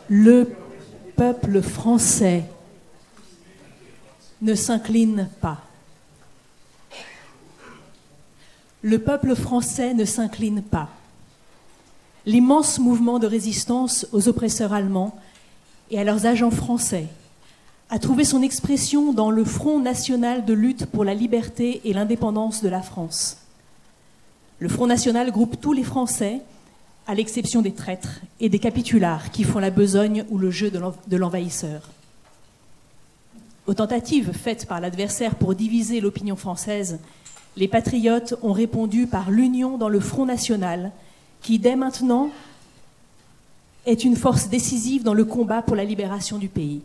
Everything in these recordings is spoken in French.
Le peuple français ne s'incline pas. Le peuple français ne s'incline pas. L'immense mouvement de résistance aux oppresseurs allemands et à leurs agents français a trouvé son expression dans le Front national de lutte pour la liberté et l'indépendance de la France. Le Front national groupe tous les Français, à l'exception des traîtres et des capitulars qui font la besogne ou le jeu de l'envahisseur. Aux tentatives faites par l'adversaire pour diviser l'opinion française, les patriotes ont répondu par l'union dans le Front national, qui dès maintenant est une force décisive dans le combat pour la libération du pays.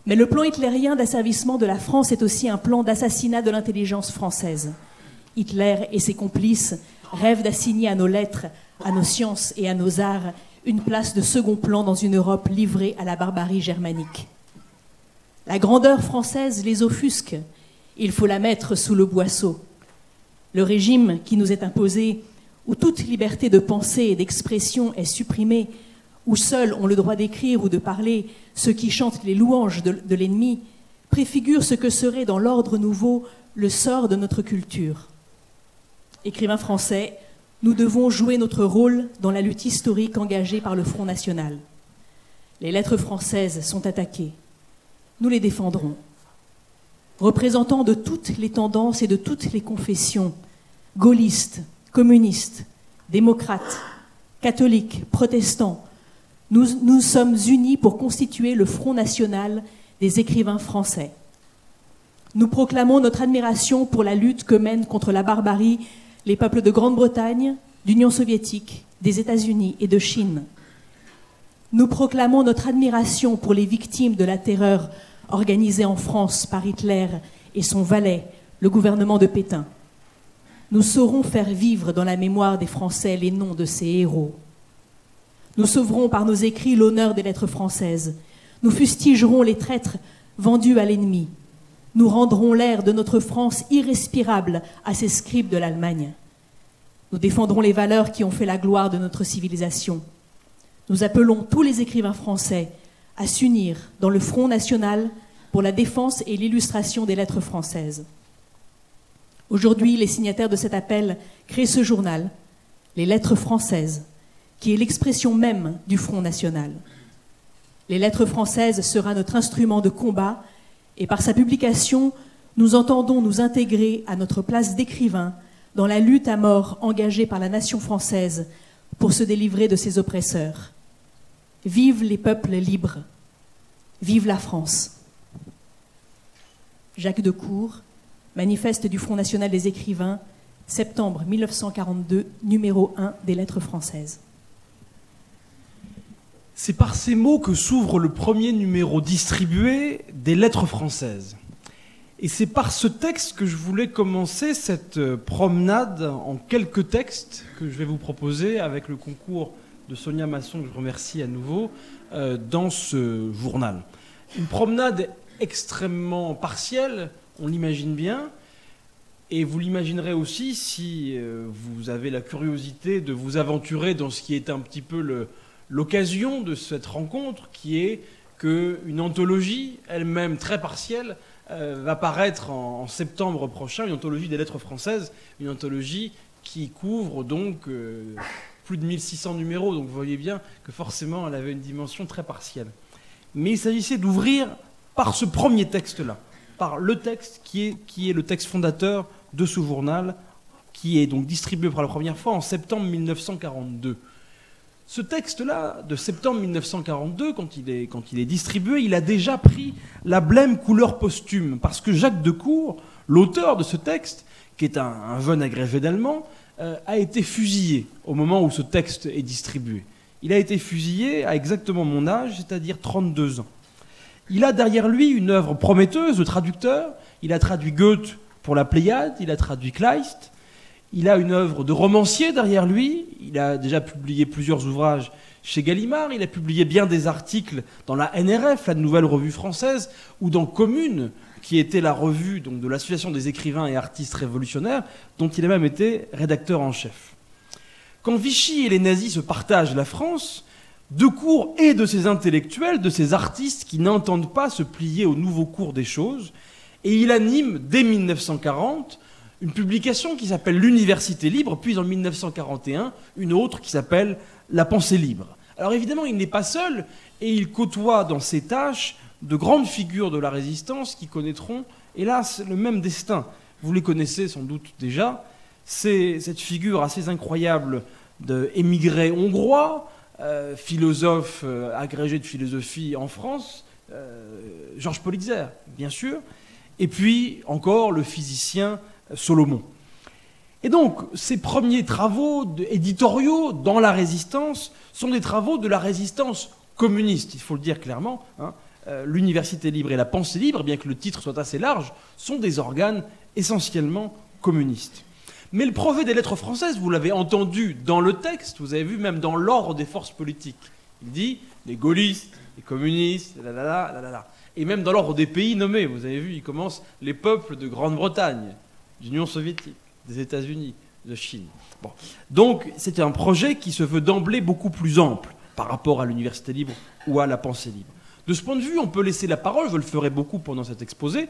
Mais le plan hitlérien d'asservissement de la France est aussi un plan d'assassinat de l'intelligence française. Hitler et ses complices rêvent d'assigner à nos lettres, à nos sciences et à nos arts une place de second plan dans une Europe livrée à la barbarie germanique. La grandeur française les offusque, il faut la mettre sous le boisseau. Le régime qui nous est imposé, où toute liberté de pensée et d'expression est supprimée, où seuls ont le droit d'écrire ou de parler ceux qui chantent les louanges de l'ennemi, préfigure ce que serait dans l'ordre nouveau le sort de notre culture. Écrivains français, nous devons jouer notre rôle dans la lutte historique engagée par le Front national. Les lettres françaises sont attaquées. Nous les défendrons. Représentants de toutes les tendances et de toutes les confessions, gaullistes, communistes, démocrates, catholiques, protestants, nous sommes unis pour constituer le Front national des écrivains français. Nous proclamons notre admiration pour la lutte que mènent contre la barbarie les peuples de Grande-Bretagne, d'Union soviétique, des États-Unis et de Chine. Nous proclamons notre admiration pour les victimes de la terreur organisée en France par Hitler et son valet, le gouvernement de Pétain. Nous saurons faire vivre dans la mémoire des Français les noms de ces héros. Nous sauverons par nos écrits l'honneur des lettres françaises. Nous fustigerons les traîtres vendus à l'ennemi. Nous rendrons l'air de notre France irrespirable à ces scribes de l'Allemagne. Nous défendrons les valeurs qui ont fait la gloire de notre civilisation. Nous appelons tous les écrivains français à s'unir dans le Front national pour la défense et l'illustration des lettres françaises. Aujourd'hui, les signataires de cet appel créent ce journal, Les Lettres françaises, qui est l'expression même du Front national. Les Lettres françaises sera notre instrument de combat et par sa publication, nous entendons nous intégrer à notre place d'écrivains dans la lutte à mort engagée par la nation française pour se délivrer de ses oppresseurs. Vive les peuples libres, vive la France. Jacques Decour, Manifeste du Front national des écrivains, septembre 1942, numéro 1 des Lettres françaises. C'est par ces mots que s'ouvre le premier numéro distribué des Lettres françaises. Et c'est par ce texte que je voulais commencer cette promenade en quelques textes que je vais vous proposer avec le concours de Sonia Masson, que je remercie à nouveau, dans ce journal. Une promenade extrêmement partielle, on l'imagine bien, et vous l'imaginerez aussi si vous avez la curiosité de vous aventurer dans ce qui est un petit peu l'occasion de cette rencontre, qui est qu'une anthologie, elle-même très partielle, va paraître en septembre prochain, une anthologie des lettres françaises, une anthologie qui couvre donc plus de 1600 numéros, donc vous voyez bien que forcément elle avait une dimension très partielle. Mais il s'agissait d'ouvrir par ce premier texte-là, par le texte qui est le texte fondateur de ce journal, qui est donc distribué pour la première fois en septembre 1942. Ce texte-là, de septembre 1942, quand il est distribué, il a déjà pris la blême couleur posthume, parce que Jacques Decour, l'auteur de ce texte, qui est un jeune agrégé d'allemand, a été fusillé au moment où ce texte est distribué. Il a été fusillé à exactement mon âge, c'est-à-dire 32 ans. Il a derrière lui une œuvre prometteuse de traducteur. Il a traduit Goethe pour la Pléiade, il a traduit Kleist. Il a une œuvre de romancier derrière lui. Il a déjà publié plusieurs ouvrages chez Gallimard. Il a publié bien des articles dans la NRF, la Nouvelle Revue Française, ou dans Commune, qui était la revue donc, de l'Association des écrivains et artistes révolutionnaires, dont il a même été rédacteur en chef. Quand Vichy et les nazis se partagent la France, de cours et de ces intellectuels, de ces artistes qui n'entendent pas se plier au nouveau cours des choses. Et il anime, dès 1940, une publication qui s'appelle l'Université libre, puis en 1941, une autre qui s'appelle La pensée libre. Alors évidemment, il n'est pas seul, et il côtoie dans ses tâches de grandes figures de la résistance qui connaîtront, hélas, le même destin. Vous les connaissez sans doute déjà. C'est cette figure assez incroyable d'émigré hongrois, philosophe agrégé de philosophie en France, Georges Politzer, bien sûr, et puis encore le physicien Solomon. Et donc, ces premiers travaux éditoriaux dans la résistance sont des travaux de la résistance communiste, il faut le dire clairement. L'Université libre et la pensée libre, bien que le titre soit assez large, sont des organes essentiellement communistes. Mais le brevet des lettres françaises, vous l'avez entendu dans le texte, vous avez vu même dans l'ordre des forces politiques. Il dit les gaullistes, les communistes, et même dans l'ordre des pays nommés, vous avez vu, il commence les peuples de Grande-Bretagne, d'Union soviétique, des États-Unis, de Chine. Bon. Donc c'est un projet qui se veut d'emblée beaucoup plus ample par rapport à l'Université libre ou à la pensée libre. De ce point de vue, on peut laisser la parole, je le ferai beaucoup pendant cet exposé,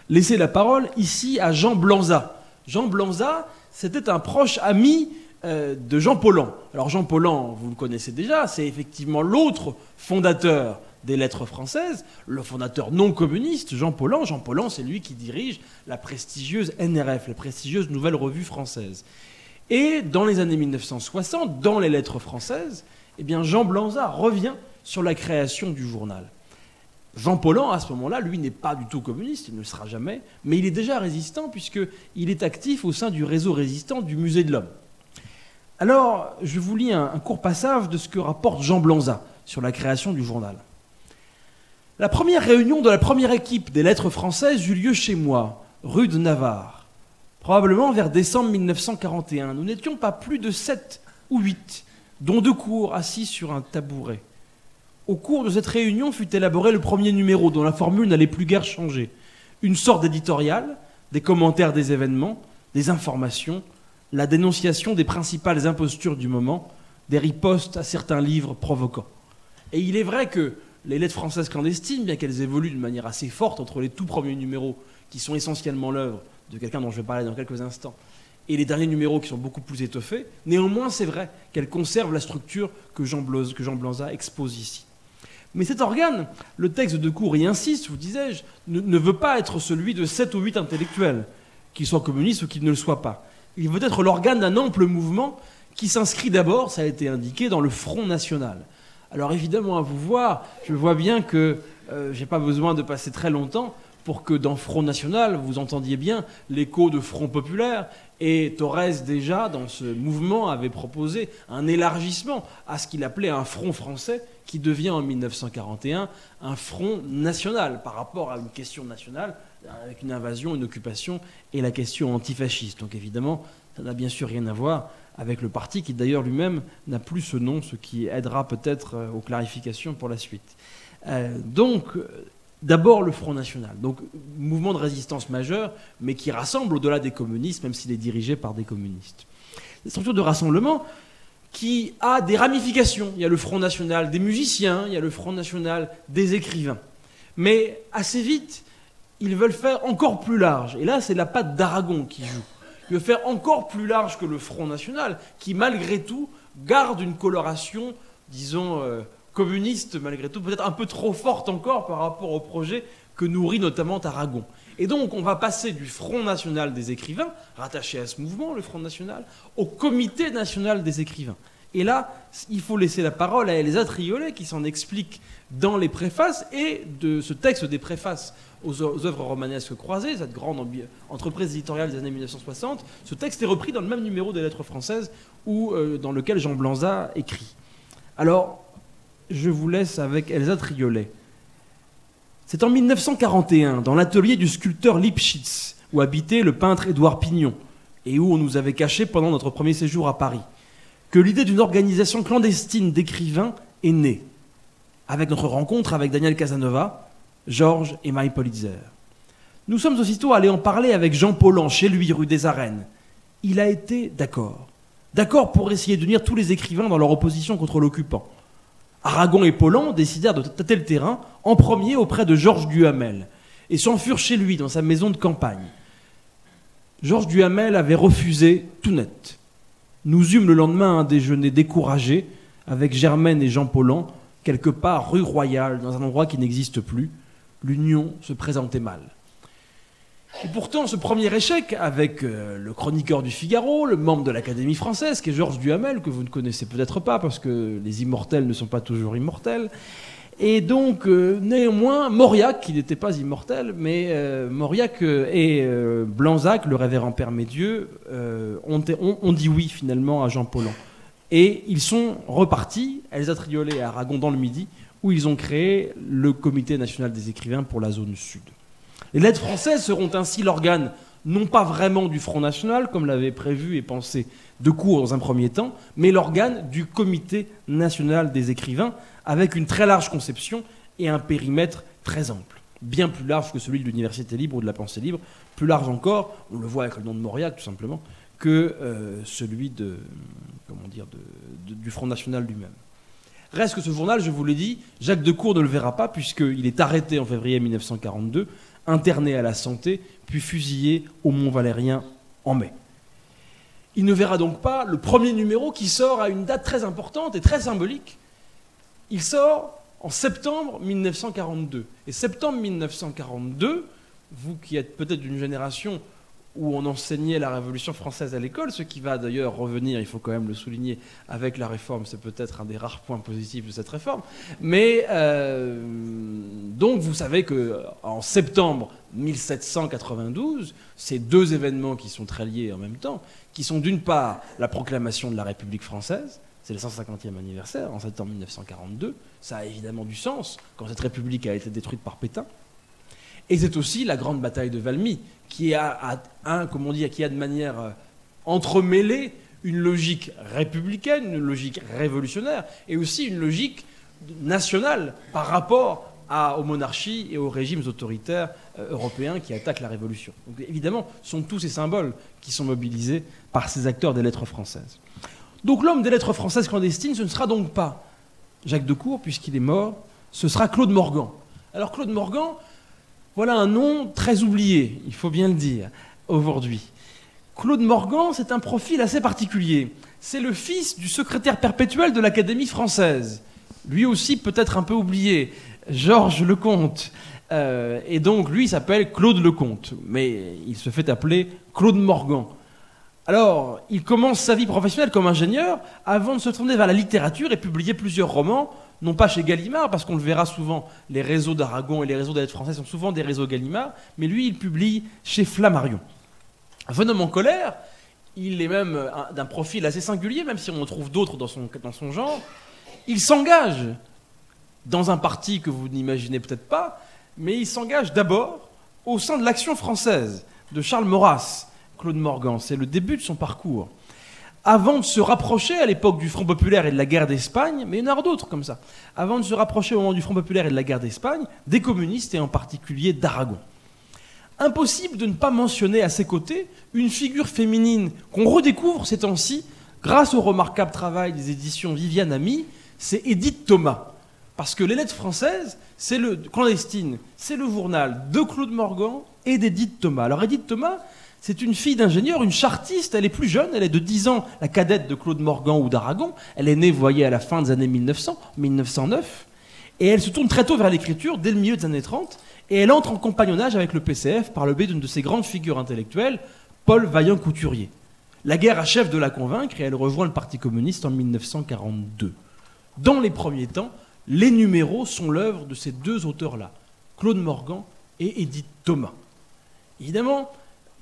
laisser la parole ici à Jean Blanza. Jean Blanza, c'était un proche ami de Jean Paulhan. Alors Jean Paulhan, vous le connaissez déjà, c'est effectivement l'autre fondateur des lettres françaises, le fondateur non communiste, Jean Paulhan. Jean Paulhan, c'est lui qui dirige la prestigieuse NRF, la prestigieuse Nouvelle Revue Française. Et dans les années 1960, dans les lettres françaises, eh bien Jean Blanza revient sur la création du journal. Jean Paulhan, à ce moment-là, lui, n'est pas du tout communiste, il ne le sera jamais, mais il est déjà résistant puisqu'il est actif au sein du réseau résistant du Musée de l'Homme. Alors, je vous lis un court passage de ce que rapporte Jean Blanza sur la création du journal. La première réunion de la première équipe des lettres françaises eut lieu chez moi, rue de Navarre, probablement vers décembre 1941. Nous n'étions pas plus de 7 ou 8, dont 2 cours assis sur un tabouret. Au cours de cette réunion fut élaboré le premier numéro, dont la formule n'allait plus guère changer. Une sorte d'éditorial, des commentaires des événements, des informations, la dénonciation des principales impostures du moment, des ripostes à certains livres provoquants. Et il est vrai que les lettres françaises clandestines, bien qu'elles évoluent de manière assez forte entre les tout premiers numéros, qui sont essentiellement l'œuvre de quelqu'un dont je vais parler dans quelques instants, et les derniers numéros qui sont beaucoup plus étoffés, néanmoins c'est vrai qu'elles conservent la structure que Jean Blanza expose ici. Mais cet organe, le texte de cours y insiste, vous disais-je, ne veut pas être celui de 7 ou 8 intellectuels, qu'ils soient communistes ou qu'ils ne le soient pas. Il veut être l'organe d'un ample mouvement qui s'inscrit d'abord, ça a été indiqué, dans le Front National. Alors évidemment, à vous voir, je vois bien que je n'ai pas besoin de passer très longtemps pour que dans Front National, vous entendiez bien l'écho de Front Populaire. Et Thorez, déjà, dans ce mouvement, avait proposé un élargissement à ce qu'il appelait un front français, qui devient en 1941 un front national par rapport à une question nationale, avec une invasion, une occupation et la question antifasciste. Donc évidemment, ça n'a bien sûr rien à voir avec le parti qui d'ailleurs lui-même n'a plus ce nom, ce qui aidera peut-être aux clarifications pour la suite. Donc, d'abord le Front National, donc mouvement de résistance majeur, mais qui rassemble au-delà des communistes, même s'il est dirigé par des communistes. Une structure de rassemblement qui a des ramifications. Il y a le Front National des musiciens, il y a le Front National des écrivains. Mais assez vite, ils veulent faire encore plus large. Et là, c'est la patte d'Aragon qui joue. Ils veulent faire encore plus large que le Front National, qui malgré tout garde une coloration, disons, communiste, malgré tout, peut-être un peu trop forte encore par rapport au projet que nourrit notamment Aragon. Et donc, on va passer du Front National des écrivains, rattaché à ce mouvement, le Front National, au Comité National des écrivains. Et là, il faut laisser la parole à Elsa Triolet, qui s'en explique dans les préfaces, et de ce texte des préfaces aux œuvres romanesques croisées, cette grande entreprise éditoriale des années 1960. Ce texte est repris dans le même numéro des Lettres françaises, dans lequel Jean Blanza écrit. Alors, je vous laisse avec Elsa Triolet. C'est en 1941, dans l'atelier du sculpteur Lipschitz, où habitait le peintre Édouard Pignon, et où on nous avait cachés pendant notre premier séjour à Paris, que l'idée d'une organisation clandestine d'écrivains est née, avec notre rencontre avec Daniel Casanova, Georges et Marie Politzer. Nous sommes aussitôt allés en parler avec Jean Paulhan, chez lui, rue des Arènes. Il a été d'accord. D'accord pour essayer d'unir tous les écrivains dans leur opposition contre l'occupant. Aragon et Paulan décidèrent de tâter le terrain en premier auprès de Georges Duhamel et s'enfurent chez lui dans sa maison de campagne. Georges Duhamel avait refusé tout net. Nous eûmes le lendemain un déjeuner découragé avec Germaine et Jean Paulan, quelque part rue Royale, dans un endroit qui n'existe plus. L'union se présentait mal. Et pourtant, ce premier échec avec le chroniqueur du Figaro, le membre de l'Académie française, qui est Georges Duhamel, que vous ne connaissez peut-être pas parce que les immortels ne sont pas toujours immortels, et donc néanmoins, Mauriac, qui n'était pas immortel, mais Mauriac et Blanzac, le révérend père Médieux, ont dit oui finalement à Jean Paulan. Et ils sont repartis, Elsa Triolet à Aragon dans le Midi, où ils ont créé le Comité national des écrivains pour la zone sud. Les lettres françaises seront ainsi l'organe, non pas vraiment du Front National, comme l'avait prévu et pensé Decour dans un premier temps, mais l'organe du Comité national des écrivains, avec une très large conception et un périmètre très ample, bien plus large que celui de l'Université libre ou de la Pensée libre, plus large encore, on le voit avec le nom de Mauriac tout simplement, que celui du Front National lui-même. Reste que ce journal, je vous l'ai dit, Jacques Decour ne le verra pas puisqu'il est arrêté en février 1942, interné à la Santé, puis fusillé au Mont-Valérien en mai. Il ne verra donc pas le premier numéro qui sort à une date très importante et très symbolique. Il sort en septembre 1942. Et septembre 1942, vous qui êtes peut-être d'une génération où on enseignait la Révolution française à l'école, ce qui va d'ailleurs revenir, il faut quand même le souligner, avec la réforme, c'est peut-être un des rares points positifs de cette réforme. Mais donc vous savez qu'en septembre 1792, ces deux événements qui sont très liés en même temps, qui sont d'une part la proclamation de la République française, c'est le 150e anniversaire, en septembre 1942, ça a évidemment du sens quand cette République a été détruite par Pétain, et c'est aussi la grande bataille de Valmy, qui a de manière entremêlée une logique républicaine, une logique révolutionnaire, et aussi une logique nationale par rapport aux monarchies et aux régimes autoritaires européens qui attaquent la Révolution. Donc évidemment, ce sont tous ces symboles qui sont mobilisés par ces acteurs des lettres françaises. Donc l'homme des lettres françaises clandestines, ce ne sera donc pas Jacques Decour, puisqu'il est mort, ce sera Claude Morgan. Alors Claude Morgan, voilà un nom très oublié, il faut bien le dire, aujourd'hui. Claude Morgan, c'est un profil assez particulier. C'est le fils du secrétaire perpétuel de l'Académie française. Lui aussi peut-être un peu oublié, Georges Lecomte. Et donc lui, il s'appelle Claude Lecomte, mais il se fait appeler Claude Morgan. Alors, il commence sa vie professionnelle comme ingénieur avant de se tourner vers la littérature et publier plusieurs romans, non pas chez Gallimard, parce qu'on le verra souvent, les réseaux d'Aragon et les réseaux des lettres françaises sont souvent des réseaux Gallimard, mais lui, il publie chez Flammarion. Bonhomme en colère, il est même d'un profil assez singulier, même si on en trouve d'autres dans son genre. Il s'engage dans un parti que vous n'imaginez peut-être pas, mais il s'engage d'abord au sein de l'Action française de Charles Maurras, Claude Morgan. C'est le début de son parcours. Avant de se rapprocher à l'époque du Front populaire et de la guerre d'Espagne, mais il y en a d'autres comme ça, avant de se rapprocher au moment du Front populaire et de la guerre d'Espagne, des communistes et en particulier d'Aragon. Impossible de ne pas mentionner à ses côtés une figure féminine qu'on redécouvre ces temps-ci grâce au remarquable travail des éditions Viviane Ami, c'est Édith Thomas. Parce que les lettres françaises, c'est le clandestine, c'est le journal de Claude Morgan et d'Édith Thomas. Alors Édith Thomas, c'est une fille d'ingénieur, une chartiste, elle est plus jeune, elle est de 10 ans, la cadette de Claude Morgan ou d'Aragon. Elle est née, vous voyez, à la fin des années 1909, et elle se tourne très tôt vers l'écriture, dès le milieu des années 30, et elle entre en compagnonnage avec le PCF par le biais d'une de ses grandes figures intellectuelles, Paul Vaillant-Couturier. La guerre achève de la convaincre et elle rejoint le Parti communiste en 1942. Dans les premiers temps, les numéros sont l'œuvre de ces deux auteurs-là, Claude Morgan et Édith Thomas. Évidemment,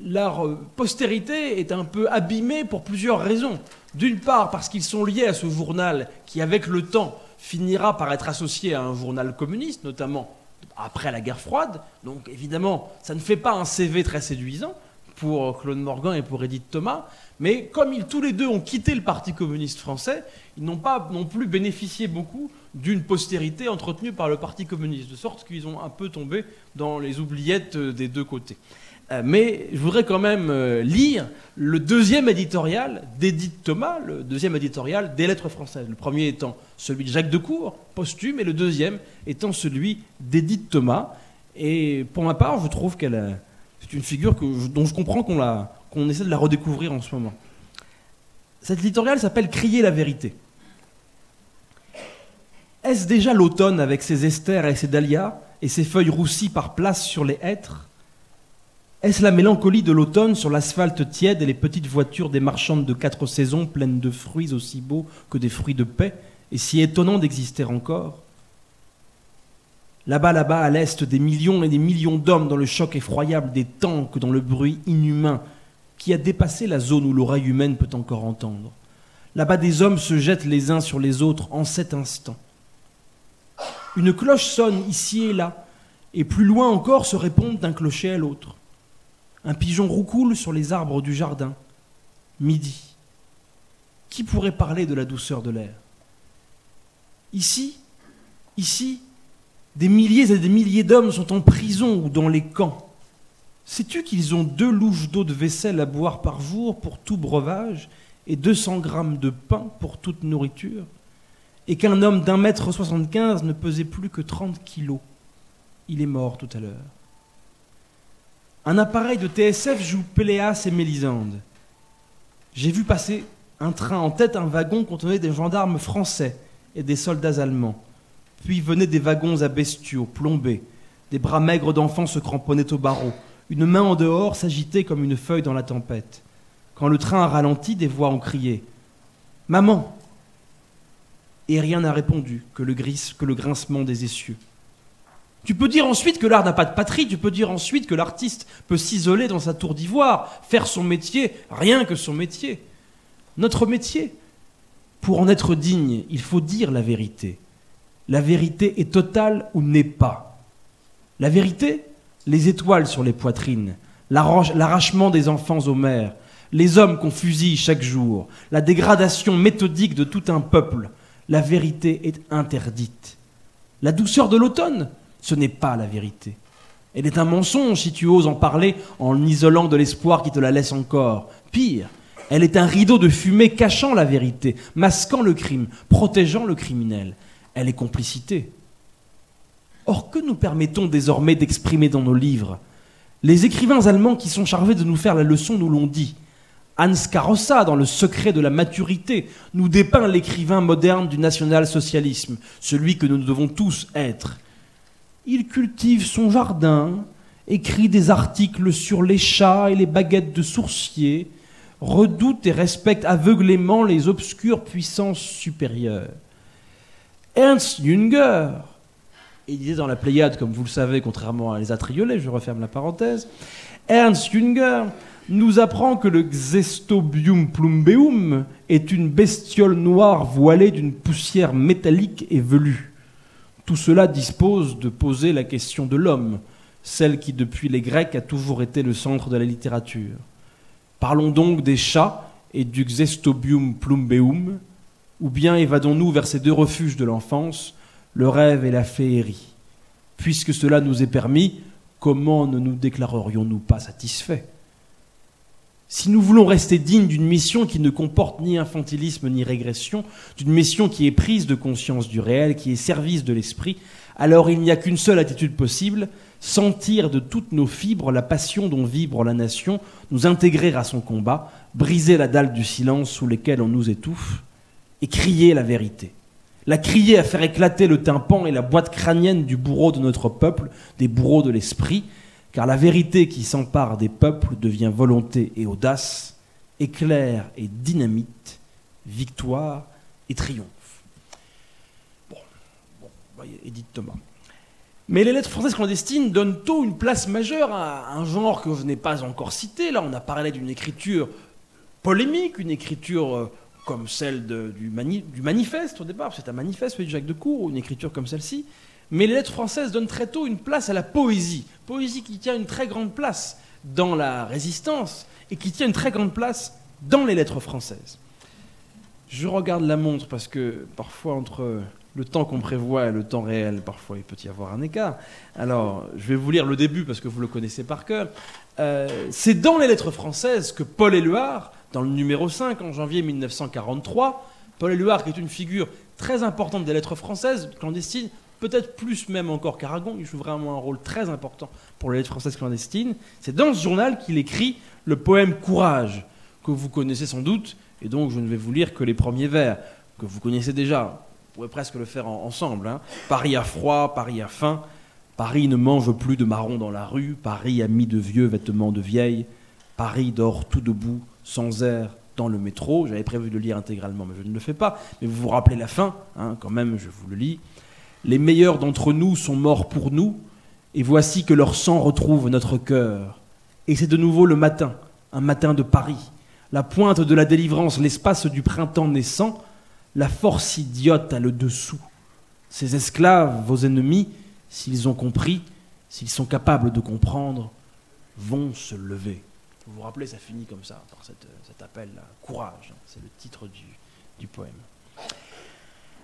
leur postérité est un peu abîmée pour plusieurs raisons. D'une part, parce qu'ils sont liés à ce journal qui, avec le temps, finira par être associé à un journal communiste, notamment après la guerre froide. Donc, évidemment, ça ne fait pas un CV très séduisant pour Claude Morgan et pour Édith Thomas. Mais comme tous les deux ont quitté le Parti communiste français, ils n'ont pas non plus bénéficié beaucoup d'une postérité entretenue par le Parti communiste, de sorte qu'ils ont un peu tombé dans les oubliettes des deux côtés. Mais je voudrais quand même lire le deuxième éditorial d'Édith Thomas, le deuxième éditorial des Lettres françaises. Le premier étant celui de Jacques Decour, posthume, et le deuxième étant celui d'Édith Thomas. Et pour ma part, je trouve c'est une figure dont je comprends qu'on essaie de la redécouvrir en ce moment. Cet éditorial s'appelle « Crier la vérité ». Est-ce déjà l'automne avec ses esters et ses dahlias et ses feuilles roussies par places sur les hêtres? Est-ce la mélancolie de l'automne sur l'asphalte tiède et les petites voitures des marchandes de 4 saisons pleines de fruits aussi beaux que des fruits de paix et si étonnants d'exister encore? Là-bas, à l'est, des millions et des millions d'hommes dans le choc effroyable des tanks, dans le bruit inhumain qui a dépassé la zone où l'oreille humaine peut encore entendre. Là-bas, des hommes se jettent les uns sur les autres en cet instant. Une cloche sonne ici et là, et plus loin encore se répondent d'un clocher à l'autre. Un pigeon roucoule sur les arbres du jardin. Midi. Qui pourrait parler de la douceur de l'air? Ici, des milliers et des milliers d'hommes sont en prison ou dans les camps. Sais-tu qu'ils ont 2 louches d'eau de vaisselle à boire par jour pour tout breuvage et 200 grammes de pain pour toute nourriture? Et qu'un homme d'1,75 m ne pesait plus que 30 kilos. Il est mort tout à l'heure. Un appareil de TSF joue Péléas et Mélisande. J'ai vu passer un train en tête, un wagon contenait des gendarmes français et des soldats allemands. Puis venaient des wagons à bestiaux, plombés. Des bras maigres d'enfants se cramponnaient aux barreaux. Une main en dehors s'agitait comme une feuille dans la tempête. Quand le train a ralenti, des voix ont crié « Maman !» Et rien n'a répondu que le grincement des essieux. Tu peux dire ensuite que l'art n'a pas de patrie, tu peux dire ensuite que l'artiste peut s'isoler dans sa tour d'ivoire, faire son métier, rien que son métier. Notre métier, pour en être digne, il faut dire la vérité. La vérité est totale ou n'est pas. La vérité, les étoiles sur les poitrines, l'arrachement des enfants aux mères, les hommes qu'on fusille chaque jour, la dégradation méthodique de tout un peuple. La vérité est interdite. La douceur de l'automne, ce n'est pas la vérité. Elle est un mensonge si tu oses en parler en isolant de l'espoir qui te la laisse encore. Pire, elle est un rideau de fumée cachant la vérité, masquant le crime, protégeant le criminel. Elle est complicité. Or, que nous permettons désormais d'exprimer dans nos livres? Les écrivains allemands qui sont chargés de nous faire la leçon nous l'ont dit. Hans Carossa, dans Le secret de la maturité, nous dépeint l'écrivain moderne du national-socialisme, celui que nous devons tous être. Il cultive son jardin, écrit des articles sur les chats et les baguettes de sourcier, redoute et respecte aveuglément les obscures puissances supérieures. Ernst Jünger, il disait dans la Pléiade, comme vous le savez, contrairement à les Atriolets, je referme la parenthèse, Ernst Jünger nous apprend que le Xestobium plumbeum est une bestiole noire voilée d'une poussière métallique et velue. Tout cela dispose de poser la question de l'homme, celle qui depuis les Grecs a toujours été le centre de la littérature. Parlons donc des chats et du Xestobium plumbeum, ou bien évadons-nous vers ces 2 refuges de l'enfance, le rêve et la féerie. Puisque cela nous est permis, comment ne nous déclarerions-nous pas satisfaits? Si nous voulons rester dignes d'une mission qui ne comporte ni infantilisme ni régression, d'une mission qui est prise de conscience du réel, qui est service de l'esprit, alors il n'y a qu'une seule attitude possible, sentir de toutes nos fibres la passion dont vibre la nation, nous intégrer à son combat, briser la dalle du silence sous lesquelles on nous étouffe, et crier la vérité. La crier à faire éclater le tympan et la boîte crânienne du bourreau de notre peuple, des bourreaux de l'esprit, car la vérité qui s'empare des peuples devient volonté et audace, éclair et dynamite, victoire et triomphe. Bon, voyez, Édith Thomas. Mais les lettres françaises clandestines donnent tôt une place majeure à un genre que je n'ai pas encore cité. Là, on a parlé d'une écriture polémique, une écriture comme celle du manifeste au départ, c'est un manifeste, celui de Jacques Decour, ou une écriture comme celle-ci. Mais les lettres françaises donnent très tôt une place à la poésie. Poésie qui tient une très grande place dans la Résistance et qui tient une très grande place dans les lettres françaises. Je regarde la montre parce que parfois entre le temps qu'on prévoit et le temps réel, parfois il peut y avoir un écart. Alors, je vais vous lire le début parce que vous le connaissez par cœur. C'est dans les lettres françaises que Paul Éluard, dans le numéro 5, en janvier 1943, Paul Éluard, qui est une figure très importante des lettres françaises clandestines, peut-être plus même encore qu'Aragon, il joue vraiment un rôle très important pour les lettres françaises clandestines. C'est dans ce journal qu'il écrit le poème « Courage », que vous connaissez sans doute, et donc je ne vais vous lire que les premiers vers, que vous connaissez déjà. On pourrait presque le faire ensemble. Hein. Paris a froid, Paris a faim, Paris ne mange plus de marrons dans la rue, Paris a mis de vieux vêtements de vieille, Paris dort tout debout, sans air, dans le métro. J'avais prévu de le lire intégralement, mais je ne le fais pas. Mais vous vous rappelez la fin, hein, quand même, je vous le lis. Les meilleurs d'entre nous sont morts pour nous, et voici que leur sang retrouve notre cœur. Et c'est de nouveau le matin, un matin de Paris, la pointe de la délivrance, l'espace du printemps naissant, la force idiote a le dessous. Ces esclaves, vos ennemis, s'ils ont compris, s'ils sont capables de comprendre, vont se lever. Vous vous rappelez, ça finit comme ça, par cet appel-là. Courage, c'est le titre du poème.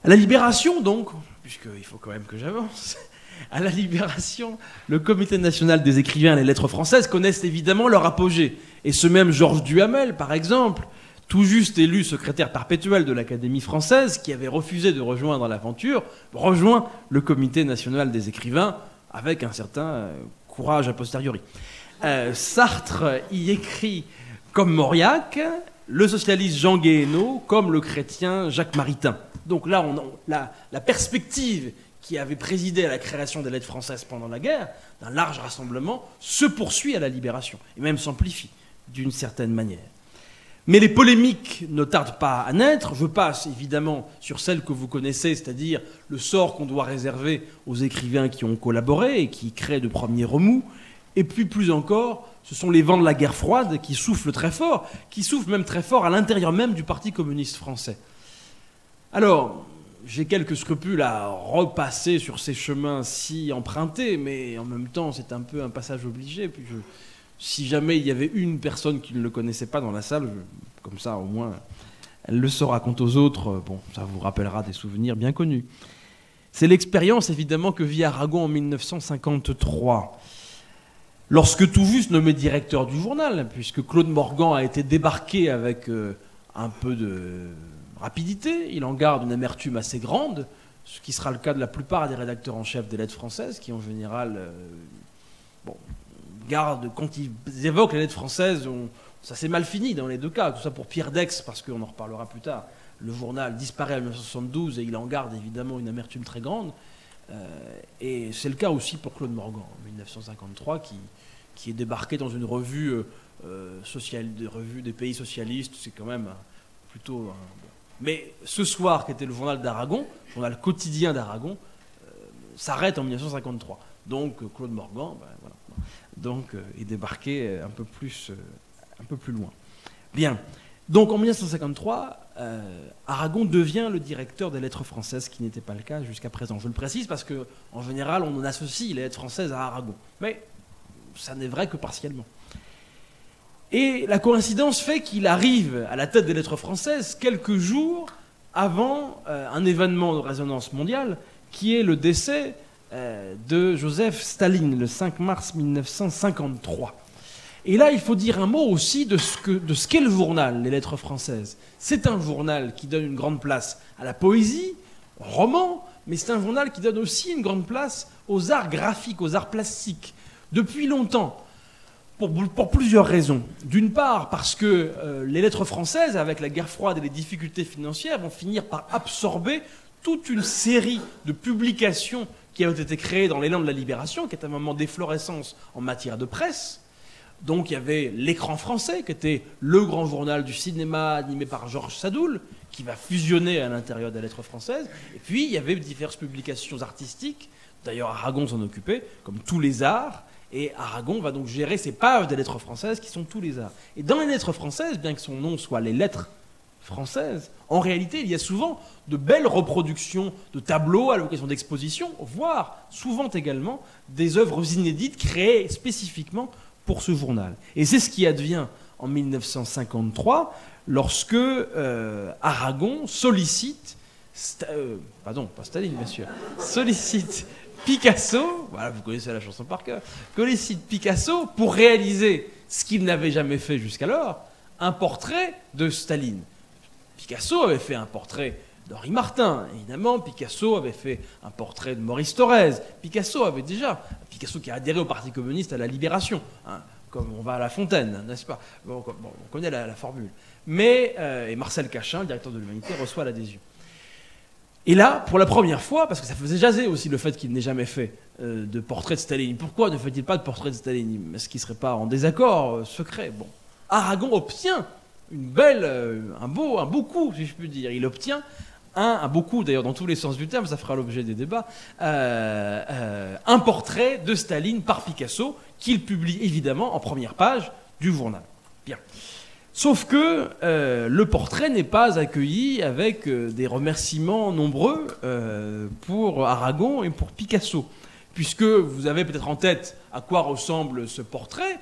À la Libération, donc, puisqu'il faut quand même que j'avance, à la Libération, le Comité national des écrivains et les lettres françaises connaissent évidemment leur apogée. Et ce même Georges Duhamel, par exemple, tout juste élu secrétaire perpétuel de l'Académie française, qui avait refusé de rejoindre l'aventure, rejoint le Comité national des écrivains avec un certain courage a posteriori. Sartre y écrit comme Mauriac, le socialiste Jean Guéhenno comme le chrétien Jacques Maritain. Donc là, la perspective qui avait présidé à la création des lettres françaises pendant la guerre, d'un large rassemblement, se poursuit à la Libération, et même s'amplifie d'une certaine manière. Mais les polémiques ne tardent pas à naître. Je passe évidemment sur celles que vous connaissez, c'est-à-dire le sort qu'on doit réserver aux écrivains qui ont collaboré et qui créent de premiers remous. Et puis plus encore, ce sont les vents de la guerre froide qui soufflent très fort, qui soufflent même très fort à l'intérieur même du Parti communiste français. Alors, j'ai quelques scrupules à repasser sur ces chemins si empruntés, mais en même temps, c'est un peu un passage obligé. Puis si jamais il y avait une personne qui ne le connaissait pas dans la salle, comme ça au moins elle le saura. Quant aux autres, bon, ça vous rappellera des souvenirs bien connus. C'est l'expérience évidemment que vit Aragon en 1953. Lorsque tout juste nommé directeur du journal, puisque Claude Morgan a été débarqué avec un peu de rapidité, il en garde une amertume assez grande, ce qui sera le cas de la plupart des rédacteurs en chef des lettres françaises, qui en général gardent, quand ils évoquent les lettres françaises, ça s'est mal fini dans les deux cas, tout ça pour Pierre Dex, parce qu'on en reparlera plus tard. Le journal disparaît en 1972 et il en garde évidemment une amertume très grande. Et c'est le cas aussi pour Claude Morgan en 1953, qui est débarqué dans une revue revue des pays socialistes. C'est quand même plutôt... Mais ce soir, qui était le journal d'Aragon, le journal quotidien d'Aragon, s'arrête en 1953. Donc Claude Morgan, est débarqué un peu plus loin. Bien. Donc en 1953, Aragon devient le directeur des lettres françaises, ce qui n'était pas le cas jusqu'à présent. Je le précise parce qu'en général, on associe les lettres françaises à Aragon. Mais ça n'est vrai que partiellement. Et la coïncidence fait qu'il arrive à la tête des lettres françaises quelques jours avant un événement de résonance mondiale, qui est le décès de Joseph Staline, le 5 mars 1953. Et là, il faut dire un mot aussi de ce qu'est le journal, les lettres françaises. C'est un journal qui donne une grande place à la poésie, au roman, mais c'est un journal qui donne aussi une grande place aux arts graphiques, aux arts plastiques. Depuis longtemps, pour plusieurs raisons. D'une part, parce que les lettres françaises, avec la guerre froide et les difficultés financières, vont finir par absorber toute une série de publications qui ont été créées dans l'élan de la Libération, qui est un moment d'efflorescence en matière de presse. Donc il y avait l'Écran français, qui était le grand journal du cinéma animé par Georges Sadoul, qui va fusionner à l'intérieur des lettres françaises. Et puis il y avait diverses publications artistiques, d'ailleurs Aragon s'en occupait, comme tous les arts, et Aragon va donc gérer ces pages des lettres françaises qui sont tous les arts. Et dans les lettres françaises, bien que son nom soit les lettres françaises, en réalité il y a souvent de belles reproductions de tableaux à l'occasion d'expositions, voire souvent également des œuvres inédites créées spécifiquement pour ce journal. Et c'est ce qui advient en 1953 lorsque Aragon sollicite pardon, pas Staline, bien sûr, sollicite Picasso, voilà, vous connaissez la chanson par cœur, sollicite Picasso pour réaliser ce qu'il n'avait jamais fait jusqu'alors, un portrait de Staline. Picasso avait fait un portrait d'Henri Martin, évidemment. Picasso avait fait un portrait de Maurice Thorez. Picasso qui a adhéré au Parti communiste à la Libération, hein, comme on va à La Fontaine, n'est-ce pas? On connaît la formule. Mais, et Marcel Cachin, le directeur de l'Humanité, reçoit l'adhésion. Et là, pour la première fois, parce que ça faisait jaser aussi le fait qu'il n'ait jamais fait de portrait de Staline. Pourquoi ne fait-il pas de portrait de Staline? Est-ce qu'il ne serait pas en désaccord secret? Bon. Aragon obtient un beau coup, si je puis dire. Il obtient un beau coup, d'ailleurs dans tous les sens du terme, ça fera l'objet des débats, un portrait de Staline par Picasso, qu'il publie évidemment en première page du journal. Bien. Sauf que le portrait n'est pas accueilli avec des remerciements nombreux pour Aragon et pour Picasso, puisque vous avez peut-être en tête à quoi ressemble ce portrait,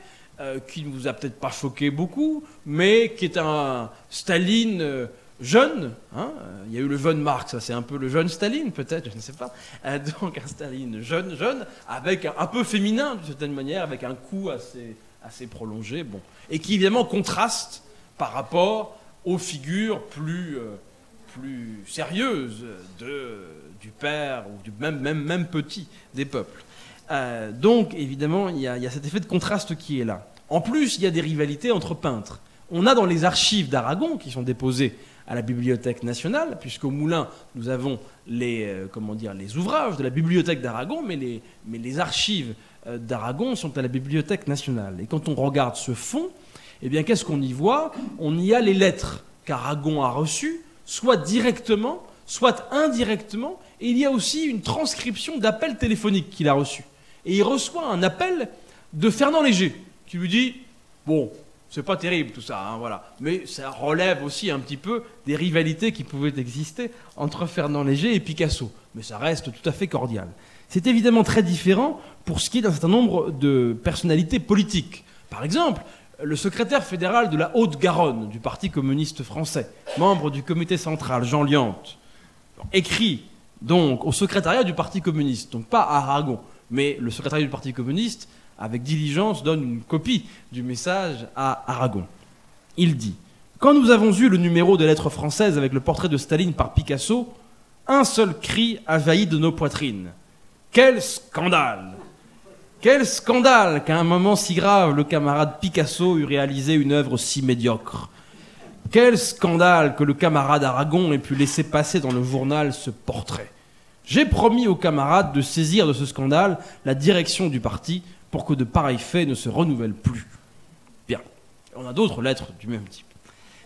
qui ne vous a peut-être pas choqué beaucoup, mais qui est un Staline jeune. Hein, il y a eu le jeune Marx, ça c'est un peu le jeune Staline peut-être, je ne sais pas. Donc un Staline jeune, avec un peu féminin d'une certaine manière, avec un cou assez prolongé, bon, et qui évidemment contraste par rapport aux figures plus sérieuses du père ou du même petit des peuples. Donc évidemment il y a cet effet de contraste qui est là. En plus il y a des rivalités entre peintres. On a dans les archives d'Aragon qui sont déposées à la Bibliothèque nationale, puisqu'au Moulin nous avons les ouvrages de la Bibliothèque d'Aragon, mais les archives d'Aragon sont à la Bibliothèque nationale. Et quand on regarde ce fond, eh bien, qu'est-ce qu'on y voit? On y a les lettres qu'Aragon a reçues, soit directement, soit indirectement, et il y a aussi une transcription d'appels téléphoniques qu'il a reçus. Et il reçoit un appel de Fernand Léger, qui lui dit « Bon, c'est pas terrible tout ça, hein, voilà. » Mais ça relève aussi un petit peu des rivalités qui pouvaient exister entre Fernand Léger et Picasso. Mais ça reste tout à fait cordial. C'est évidemment très différent pour ce qui est d'un certain nombre de personnalités politiques. Par exemple, le secrétaire fédéral de la Haute-Garonne du Parti communiste français, membre du comité central, Jean Liante, écrit donc au secrétariat du Parti communiste, donc pas à Aragon, mais le secrétariat du Parti communiste, avec diligence, donne une copie du message à Aragon. Il dit « Quand nous avons eu le numéro des lettres françaises avec le portrait de Staline par Picasso, un seul cri a jailli de nos poitrines. Quel scandale ! Quel scandale qu'à un moment si grave, le camarade Picasso eût réalisé une œuvre si médiocre. Quel scandale que le camarade Aragon ait pu laisser passer dans le journal ce portrait. J'ai promis aux camarades de saisir de ce scandale la direction du parti pour que de pareils faits ne se renouvellent plus. » Bien, on a d'autres lettres du même type.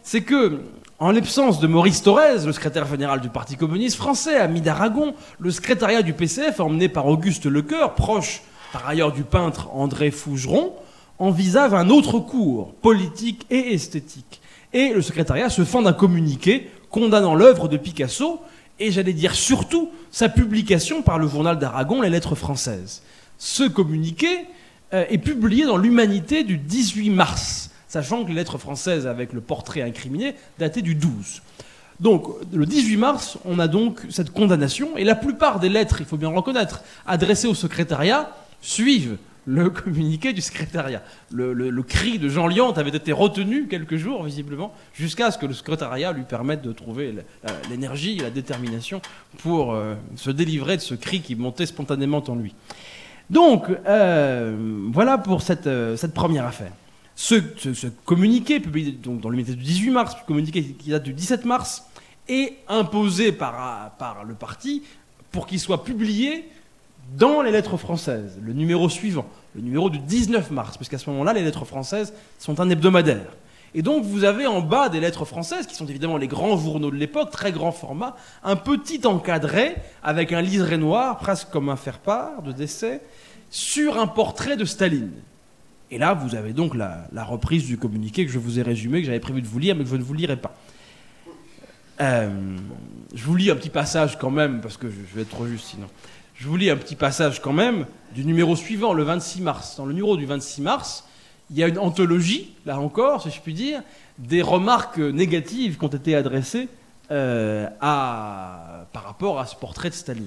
C'est que, en l'absence de Maurice Thorez, le secrétaire général du Parti communiste français, ami d'Aragon, le secrétariat du PCF, emmené par Auguste Lecoeur, proche par ailleurs du peintre André Fougeron, envisage un autre cours, politique et esthétique. Et le secrétariat se fend d'un communiqué condamnant l'œuvre de Picasso, et j'allais dire surtout sa publication par le journal d'Aragon, Les Lettres françaises. Ce communiqué est publié dans l'Humanité du 18 mars, sachant que les Lettres françaises avec le portrait incriminé dataient du 12. Donc, le 18 mars, on a donc cette condamnation, et la plupart des lettres, il faut bien le reconnaître, adressées au secrétariat, suivent le communiqué du secrétariat. Le cri de Jean Liante avait été retenu quelques jours, visiblement, jusqu'à ce que le secrétariat lui permette de trouver l'énergie et la détermination pour se délivrer de ce cri qui montait spontanément en lui. Donc, voilà pour cette première affaire. Ce communiqué, publié donc dans l'Humanité du 18 mars, communiqué qui date du 17 mars, est imposé par le parti pour qu'il soit publié dans les Lettres françaises, le numéro suivant, le numéro du 19 mars, puisqu'à ce moment-là, les Lettres françaises sont un hebdomadaire. Et donc, vous avez en bas des Lettres françaises, qui sont évidemment les grands journaux de l'époque, très grand format, un petit encadré, avec un liseré noir, presque comme un faire-part de décès, sur un portrait de Staline. Et là, vous avez donc la reprise du communiqué que je vous ai résumé, que j'avais prévu de vous lire, mais que je ne vous lirai pas. Je vous lis un petit passage quand même, parce que je vais être trop juste sinon. Je vous lis un petit passage quand même du numéro suivant, le 26 mars. Dans le numéro du 26 mars, il y a une anthologie, là encore, si je puis dire, des remarques négatives qui ont été adressées par rapport à ce portrait de Staline.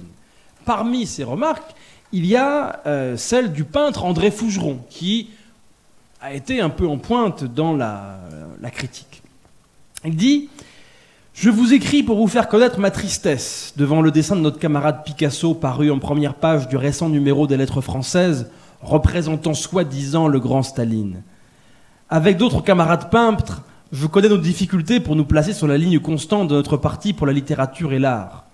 Parmi ces remarques, il y a celle du peintre André Fougeron, qui a été un peu en pointe dans la critique. Il dit « Je vous écris pour vous faire connaître ma tristesse devant le dessin de notre camarade Picasso paru en première page du récent numéro des Lettres françaises représentant soi-disant le grand Staline. Avec d'autres camarades peintres, je connais nos difficultés pour nous placer sur la ligne constante de notre parti pour la littérature et l'art.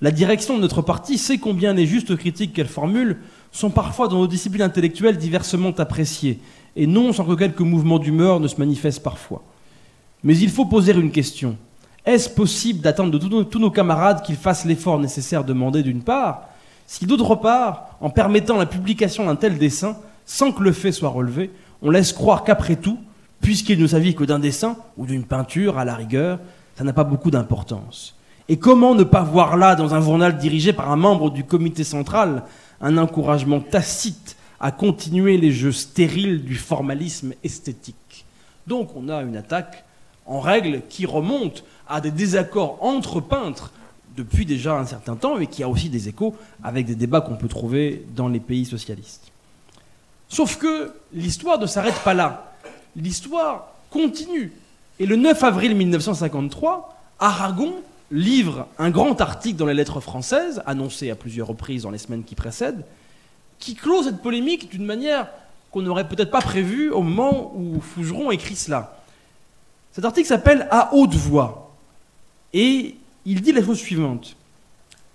La direction de notre parti sait combien les justes critiques qu'elle formule sont parfois dans nos disciplines intellectuelles diversement appréciées, et non sans que quelques mouvements d'humeur ne se manifestent parfois. Mais il faut poser une question. Est-ce possible d'attendre de tous nos camarades qu'ils fassent l'effort nécessaire demandé d'une part, si d'autre part, en permettant la publication d'un tel dessin, sans que le fait soit relevé, on laisse croire qu'après tout, puisqu'il ne s'agit que d'un dessin ou d'une peinture à la rigueur, ça n'a pas beaucoup d'importance. Et comment ne pas voir là, dans un journal dirigé par un membre du comité central, un encouragement tacite à continuer les jeux stériles du formalisme esthétique. Donc on a une attaque en règle qui remonte à des désaccords entre peintres depuis déjà un certain temps et qui a aussi des échos avec des débats qu'on peut trouver dans les pays socialistes. Sauf que l'histoire ne s'arrête pas là. L'histoire continue. Et le 9 avril 1953, Aragon livre un grand article dans les Lettres françaises, annoncé à plusieurs reprises dans les semaines qui précèdent, qui clôt cette polémique d'une manière qu'on n'aurait peut-être pas prévue au moment où Fougeron écrit cela. Cet article s'appelle « À haute voix » et il dit la chose suivante.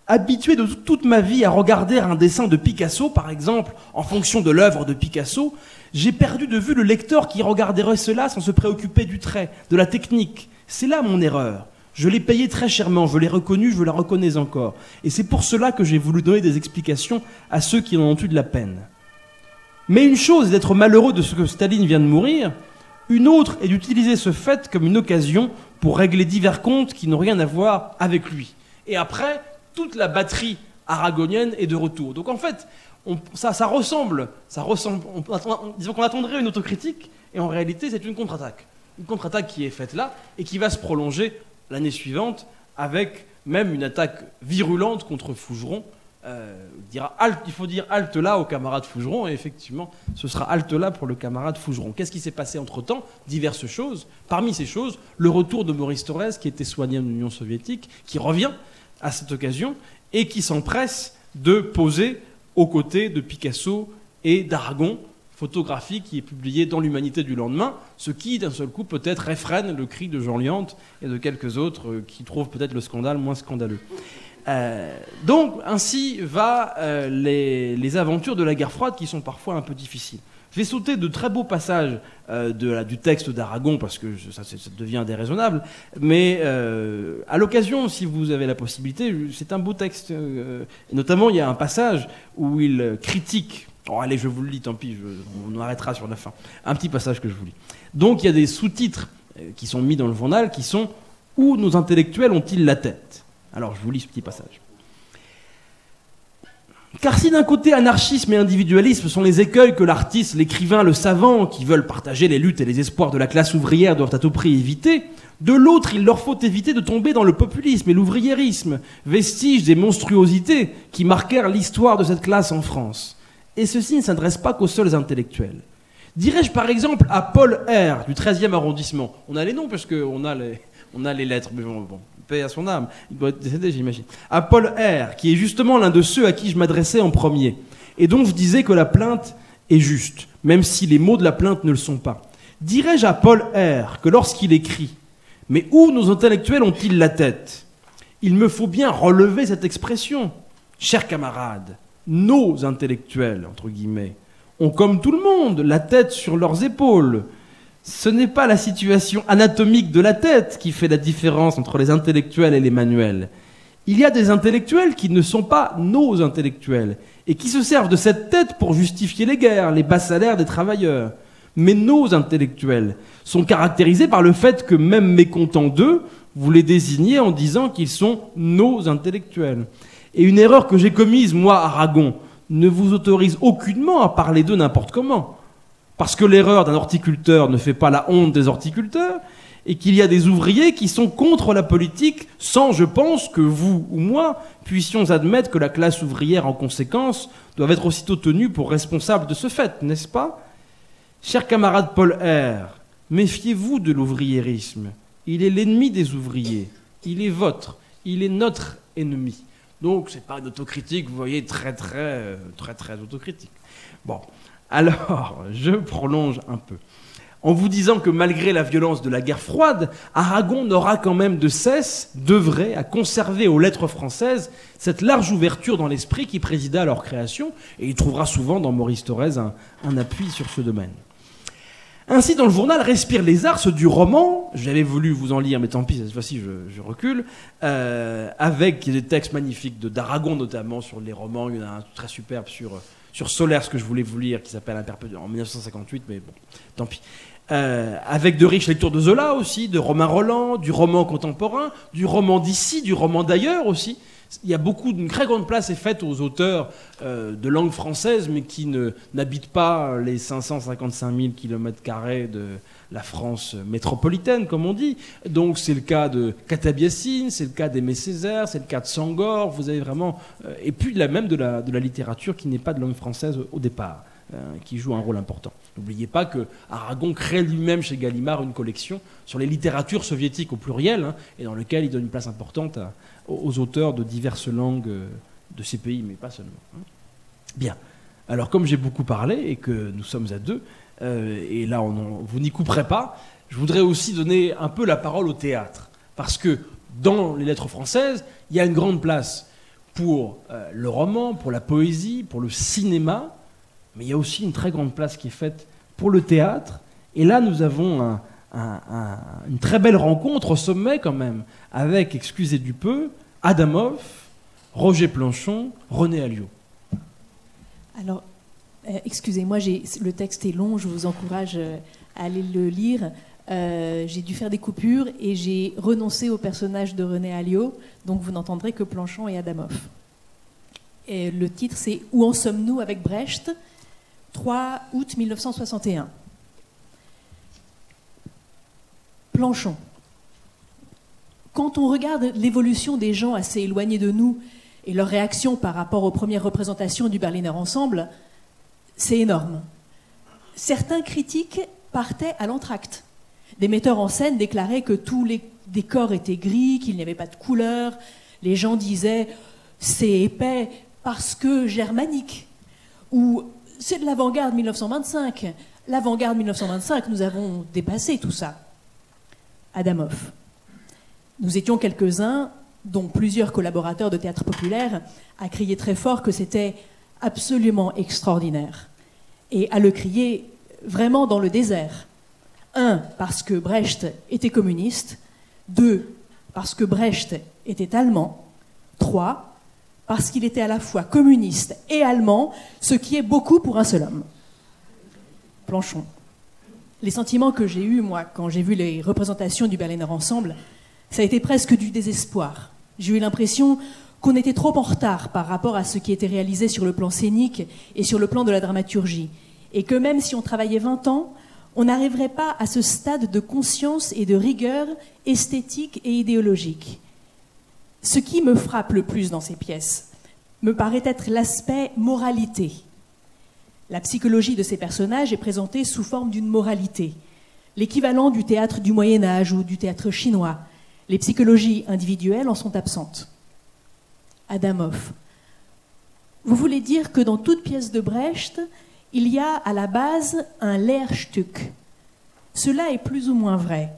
Habitué de toute ma vie à regarder un dessin de Picasso, par exemple, en fonction de l'œuvre de Picasso, j'ai perdu de vue le lecteur qui regarderait cela sans se préoccuper du trait, de la technique. C'est là mon erreur. Je l'ai payé très chèrement, je l'ai reconnu, je la reconnais encore. Et c'est pour cela que j'ai voulu donner des explications à ceux qui en ont eu de la peine. Mais une chose est d'être malheureux de ce que Staline vient de mourir, une autre est d'utiliser ce fait comme une occasion pour régler divers comptes qui n'ont rien à voir avec lui. Et après, toute la batterie aragonienne est de retour. Donc en fait, ça ressemble, disons qu'on attendrait une autocritique, et en réalité c'est une contre-attaque. Une contre-attaque qui est faite là, et qui va se prolonger l'année suivante, avec même une attaque virulente contre Fougeron. Il faut dire halte là au camarade Fougeron, et effectivement, ce sera halte là pour le camarade Fougeron. Qu'est-ce qui s'est passé entre-temps? Diverses choses. Parmi ces choses, le retour de Maurice Thorez, qui était soigné en Union soviétique, qui revient à cette occasion, et qui s'empresse de poser aux côtés de Picasso et d'Aragon, photographie qui est publiée dans l'Humanité du lendemain, ce qui, d'un seul coup, peut-être réfrène le cri de Jean Liante et de quelques autres qui trouvent peut-être le scandale moins scandaleux. Donc, ainsi va les aventures de la guerre froide qui sont parfois un peu difficiles. Je vais sauter de très beaux passages du texte d'Aragon parce que ça devient déraisonnable, mais à l'occasion, si vous avez la possibilité, c'est un beau texte. Notamment, il y a un passage où il critique. Oh, allez, je vous le lis, tant pis, on arrêtera sur la fin. Un petit passage que je vous lis. Donc, il y a des sous-titres qui sont mis dans le journal qui sont « Où nos intellectuels ont-ils la tête ?» Alors, je vous lis ce petit passage. Car si d'un côté anarchisme et individualisme sont les écueils que l'artiste, l'écrivain, le savant, qui veulent partager les luttes et les espoirs de la classe ouvrière doivent à tout prix éviter, de l'autre il leur faut éviter de tomber dans le populisme et l'ouvriérisme, vestiges des monstruosités qui marquèrent l'histoire de cette classe en France. Et ceci ne s'adresse pas qu'aux seuls intellectuels. Dirais-je par exemple à Paul R. du 13e arrondissement. On a les noms parce qu'on a les lettres, mais bon, paix à son âme. Il doit être décédé, j'imagine. À Paul R., qui est justement l'un de ceux à qui je m'adressais en premier, et dont je disais que la plainte est juste, même si les mots de la plainte ne le sont pas. Dirais-je à Paul R. que lorsqu'il écrit « Mais où nos intellectuels ont-ils la tête ?» Il me faut bien relever cette expression. Chers camarades, nos intellectuels, entre guillemets, ont comme tout le monde la tête sur leurs épaules. Ce n'est pas la situation anatomique de la tête qui fait la différence entre les intellectuels et les manuels. Il y a des intellectuels qui ne sont pas nos intellectuels et qui se servent de cette tête pour justifier les guerres, les bas salaires des travailleurs. Mais nos intellectuels sont caractérisés par le fait que même mécontents d'eux, vous les désignez en disant qu'ils sont nos intellectuels. Et une erreur que j'ai commise, moi, Aragon, ne vous autorise aucunement à parler d'eux n'importe comment. Parce que l'erreur d'un horticulteur ne fait pas la honte des horticulteurs, et qu'il y a des ouvriers qui sont contre la politique, sans, je pense, que vous ou moi puissions admettre que la classe ouvrière, en conséquence, doit être aussitôt tenue pour responsable de ce fait, n'est-ce pas ? Cher camarade Paul R., méfiez-vous de l'ouvriérisme. Il est l'ennemi des ouvriers. Il est votre. Il est notre ennemi. Donc, c'est pas une autocritique, vous voyez, très autocritique. Bon, alors, je prolonge un peu. En vous disant que malgré la violence de la guerre froide, Aragon n'aura quand même de cesse d'œuvrer à conserver aux lettres françaises cette large ouverture dans l'esprit qui présida à leur création, et il trouvera souvent dans Maurice Thorez un appui sur ce domaine. Ainsi, dans le journal Respire les arts, ceux du roman, j'avais voulu vous en lire, mais tant pis, cette fois-ci je recule, avec des textes magnifiques d'Aragon notamment sur les romans. Il y en a un très superbe sur Solaire, ce que je voulais vous lire, qui s'appelle en 1958, mais bon, tant pis. Avec de riches lectures de Zola aussi, de Romain Rolland, du roman contemporain, du roman d'ici, du roman d'ailleurs aussi. Il y a une très grande place est faite aux auteurs de langue française, mais qui n'habitent pas les 555 000 km² de la France métropolitaine, comme on dit. Donc c'est le cas de Katabiassine, c'est le cas d'Aimé Césaire, c'est le cas de Sangor. Vous avez vraiment... et puis même de la littérature qui n'est pas de langue française au départ, qui joue un rôle important. N'oubliez pas que Aragon crée lui-même chez Gallimard une collection sur les littératures soviétiques au pluriel, et dans lequel il donne une place importante aux auteurs de diverses langues de ces pays, mais pas seulement. Bien. Alors, comme j'ai beaucoup parlé et que nous sommes à deux, et là, vous n'y couperez pas, je voudrais aussi donner un peu la parole au théâtre. Parce que dans les lettres françaises, il y a une grande place pour le roman, pour la poésie, pour le cinéma, mais il y a aussi une très grande place qui est faite pour le théâtre. Et là, nous avons une très belle rencontre au sommet quand même, avec, excusez du peu, Adamov, Roger Planchon, René Alliot. Alors, excusez-moi, le texte est long, je vous encourage à aller le lire. J'ai dû faire des coupures et j'ai renoncé au personnage de René Alliot, donc vous n'entendrez que Planchon et Adamov. Et le titre, c'est « Où en sommes-nous avec Brecht ?» 3 août 1961. Planchon. Quand on regarde l'évolution des gens assez éloignés de nous et leur réaction par rapport aux premières représentations du Berliner Ensemble, c'est énorme. Certains critiques partaient à l'entracte. Des metteurs en scène déclaraient que tous les décors étaient gris, qu'il n'y avait pas de couleur. Les gens disaient « c'est épais parce que germanique » ou « c'est de l'avant-garde 1925 ». L'avant-garde 1925, nous avons dépassé tout ça. Adamov. Nous étions quelques-uns, dont plusieurs collaborateurs de théâtre populaire, à crier très fort que c'était absolument extraordinaire. Et à le crier vraiment dans le désert. 1, parce que Brecht était communiste. 2, parce que Brecht était allemand. 3, parce qu'il était à la fois communiste et allemand, ce qui est beaucoup pour un seul homme. Planchon. Les sentiments que j'ai eus, moi, quand j'ai vu les représentations du Berliner Ensemble, ça a été presque du désespoir. J'ai eu l'impression qu'on était trop en retard par rapport à ce qui était réalisé sur le plan scénique et sur le plan de la dramaturgie. Et que même si on travaillait 20 ans, on n'arriverait pas à ce stade de conscience et de rigueur esthétique et idéologique. Ce qui me frappe le plus dans ces pièces me paraît être l'aspect moralité. La psychologie de ces personnages est présentée sous forme d'une moralité, l'équivalent du théâtre du Moyen-Âge ou du théâtre chinois. Les psychologies individuelles en sont absentes. Adamov. Vous voulez dire que dans toute pièce de Brecht, il y a à la base un Lehrstück. Cela est plus ou moins vrai.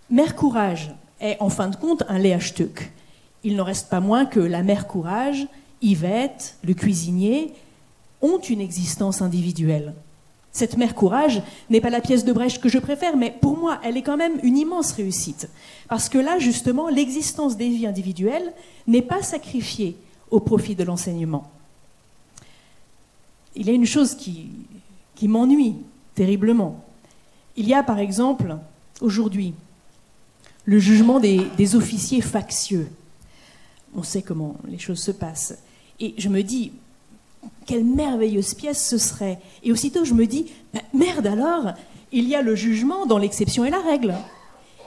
Mère Courage est en fin de compte un Lehrstück. Il n'en reste pas moins que la mère Courage, Yvette, le cuisinier, ont une existence individuelle. Cette mère Courage n'est pas la pièce de Brecht que je préfère, mais pour moi, elle est quand même une immense réussite. Parce que là, justement, l'existence des vies individuelles n'est pas sacrifiée au profit de l'enseignement. Il y a une chose qui m'ennuie terriblement. Il y a, par exemple, aujourd'hui, le jugement des officiers factieux. On sait comment les choses se passent. Et je me dis, quelle merveilleuse pièce ce serait. Et aussitôt, je me dis, merde alors, il y a le jugement dans l'exception et la règle.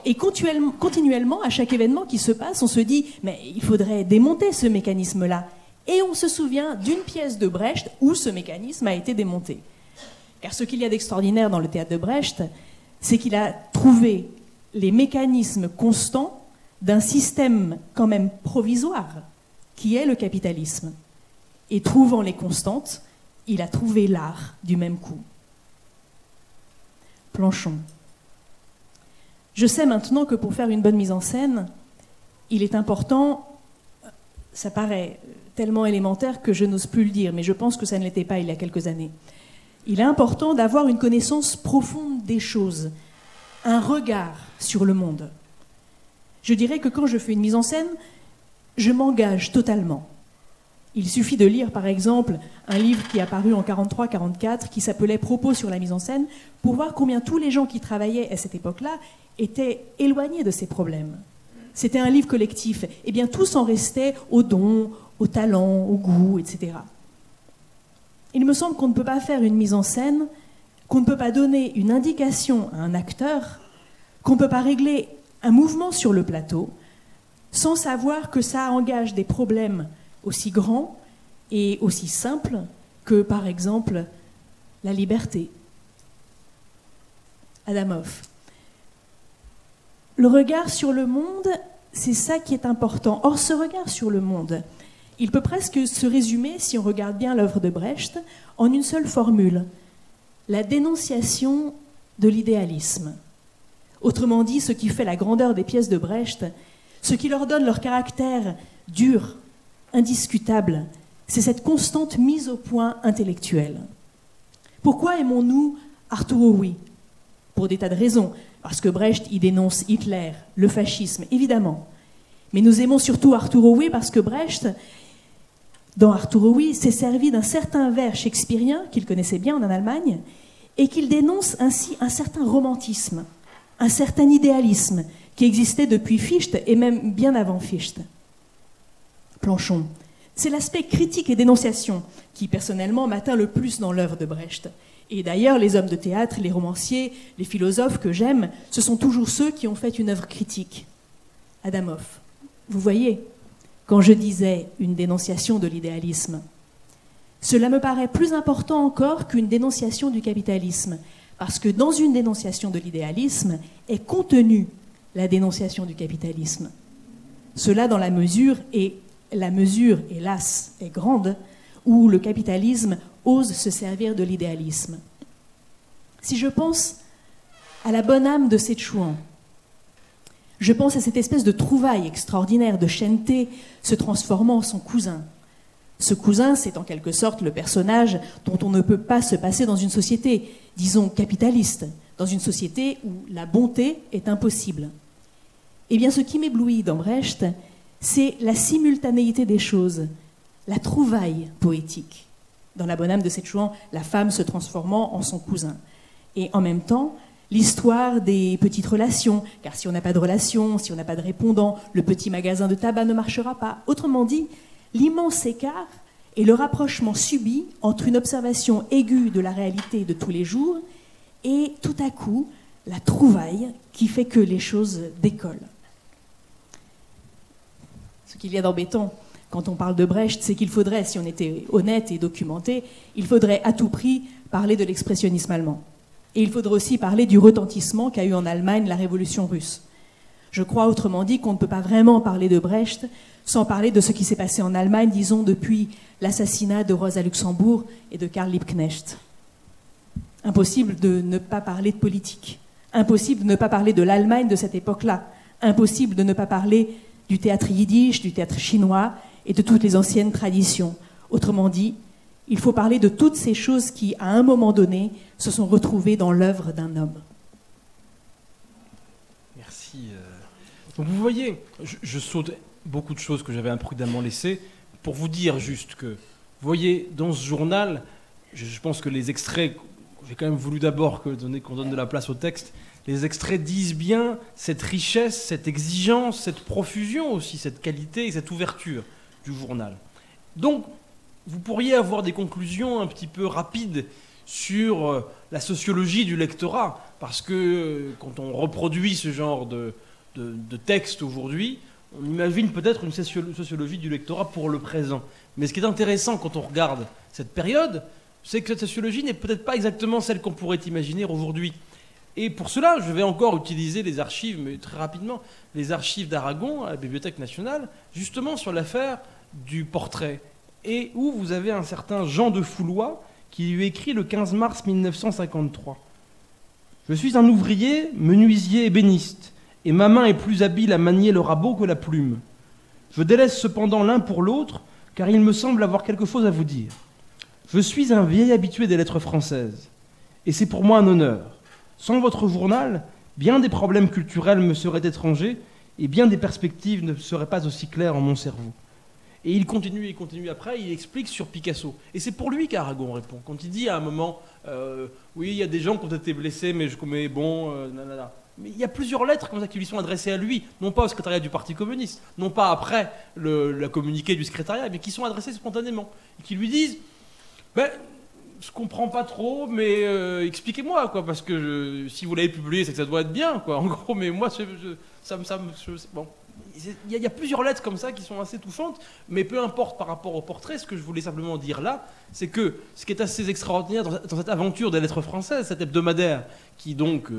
Et continuellement, à chaque événement qui se passe, on se dit « mais il faudrait démonter ce mécanisme-là ». Et on se souvient d'une pièce de Brecht où ce mécanisme a été démonté. Car ce qu'il y a d'extraordinaire dans le théâtre de Brecht, c'est qu'il a trouvé les mécanismes constants d'un système quand même provisoire, qui est le capitalisme. Et trouvant les constantes, il a trouvé l'art du même coup. Planchon. Je sais maintenant que pour faire une bonne mise en scène, il est important, ça paraît tellement élémentaire que je n'ose plus le dire, mais je pense que ça ne l'était pas il y a quelques années. Il est important d'avoir une connaissance profonde des choses, un regard sur le monde. Je dirais que quand je fais une mise en scène, je m'engage totalement. Il suffit de lire, par exemple, un livre qui est apparu en 43-44, qui s'appelait « Propos sur la mise en scène », pour voir combien tous les gens qui travaillaient à cette époque-là étaient éloignés de ces problèmes. C'était un livre collectif. Eh bien, tous en restaient au don, au talent, au goût, etc. Il me semble qu'on ne peut pas faire une mise en scène, qu'on ne peut pas donner une indication à un acteur, qu'on ne peut pas régler un mouvement sur le plateau, sans savoir que ça engage des problèmes aussi grands et aussi simples que, par exemple, la liberté. Adamov. Le regard sur le monde, c'est ça qui est important. Or, ce regard sur le monde, il peut presque se résumer, si on regarde bien l'œuvre de Brecht, en une seule formule, la dénonciation de l'idéalisme. Autrement dit, ce qui fait la grandeur des pièces de Brecht, ce qui leur donne leur caractère dur, indiscutable, c'est cette constante mise au point intellectuelle. Pourquoi aimons-nous Arturo Ui ? Pour des tas de raisons. Parce que Brecht y dénonce Hitler, le fascisme, évidemment. Mais nous aimons surtout Arturo Ui parce que Brecht, dans Arturo Ui, s'est servi d'un certain vers shakespearien qu'il connaissait bien en Allemagne et qu'il dénonce ainsi un certain romantisme, un certain idéalisme qui existait depuis Fichte et même bien avant Fichte. Planchon. C'est l'aspect critique et dénonciation qui, personnellement, m'atteint le plus dans l'œuvre de Brecht. Et d'ailleurs, les hommes de théâtre, les romanciers, les philosophes que j'aime, ce sont toujours ceux qui ont fait une œuvre critique. Adamov. Vous voyez, quand je disais une dénonciation de l'idéalisme, cela me paraît plus important encore qu'une dénonciation du capitalisme, parce que dans une dénonciation de l'idéalisme est contenue la dénonciation du capitalisme. Cela dans la mesure, et la mesure, hélas, est grande, où le capitalisme ose se servir de l'idéalisme. Si je pense à la bonne âme de Sichuan, je pense à cette espèce de trouvaille extraordinaire de Chen Te se transformant en son cousin. Ce cousin, c'est en quelque sorte le personnage dont on ne peut pas se passer dans une société, disons capitaliste, dans une société où la bonté est impossible. Eh bien, ce qui m'éblouit dans Brecht, c'est la simultanéité des choses, la trouvaille poétique. Dans La bonne âme de Sichuan, la femme se transformant en son cousin. Et en même temps, l'histoire des petites relations, car si on n'a pas de relations, si on n'a pas de répondant, le petit magasin de tabac ne marchera pas. Autrement dit, l'immense écart et le rapprochement subi entre une observation aiguë de la réalité de tous les jours et tout à coup la trouvaille qui fait que les choses décollent. Ce qu'il y a d'embêtant quand on parle de Brecht, c'est qu'il faudrait, si on était honnête et documenté, il faudrait à tout prix parler de l'expressionnisme allemand. Et il faudrait aussi parler du retentissement qu'a eu en Allemagne la révolution russe. Je crois, autrement dit, qu'on ne peut pas vraiment parler de Brecht sans parler de ce qui s'est passé en Allemagne, disons, depuis l'assassinat de Rosa Luxembourg et de Karl Liebknecht. Impossible de ne pas parler de politique. Impossible de ne pas parler de l'Allemagne de cette époque-là. Impossible de ne pas parler du théâtre yiddish, du théâtre chinois et de toutes les anciennes traditions. Autrement dit, il faut parler de toutes ces choses qui, à un moment donné, se sont retrouvées dans l'œuvre d'un homme. Merci. Donc vous voyez, je saute beaucoup de choses que j'avais imprudemment laissées pour vous dire juste que, vous voyez, dans ce journal, je pense que les extraits, j'ai quand même voulu d'abord qu'on donne de la place au texte, les extraits disent bien cette richesse, cette exigence, cette profusion aussi, cette qualité et cette ouverture du journal. Donc, vous pourriez avoir des conclusions un petit peu rapides sur la sociologie du lectorat, parce que quand on reproduit ce genre de texte aujourd'hui, on imagine peut-être une sociologie du lectorat pour le présent. Mais ce qui est intéressant quand on regarde cette période, c'est que cette sociologie n'est peut-être pas exactement celle qu'on pourrait imaginer aujourd'hui. Et pour cela, je vais encore utiliser les archives, mais très rapidement, les archives d'Aragon à la Bibliothèque nationale, justement sur l'affaire du portrait, et où vous avez un certain Jean de Foulois qui lui écrit le 15 mars 1953. « Je suis un ouvrier, menuisier et ébéniste, et ma main est plus habile à manier le rabot que la plume. Je délaisse cependant l'un pour l'autre, car il me semble avoir quelque chose à vous dire. Je suis un vieil habitué des lettres françaises, et c'est pour moi un honneur. Sans votre journal, bien des problèmes culturels me seraient étrangers, et bien des perspectives ne seraient pas aussi claires en mon cerveau. » Et il continue après, il explique sur Picasso. Et c'est pour lui qu'Aragon répond. Quand il dit à un moment, oui, il y a des gens qui ont été blessés, mais nanana. Mais il y a plusieurs lettres comme ça qui lui sont adressées à lui, non pas au secrétariat du Parti communiste, non pas après la communiqué du secrétariat, mais qui sont adressées spontanément. Et qui lui disent, je comprends pas trop, mais expliquez-moi, quoi, parce que si vous l'avez publié, c'est que ça doit être bien, quoi. En gros, mais moi, bon. Il y a plusieurs lettres comme ça qui sont assez touchantes, mais peu importe par rapport au portrait, ce que je voulais simplement dire là, c'est que ce qui est assez extraordinaire dans cette aventure des lettres françaises, cet hebdomadaire qui donc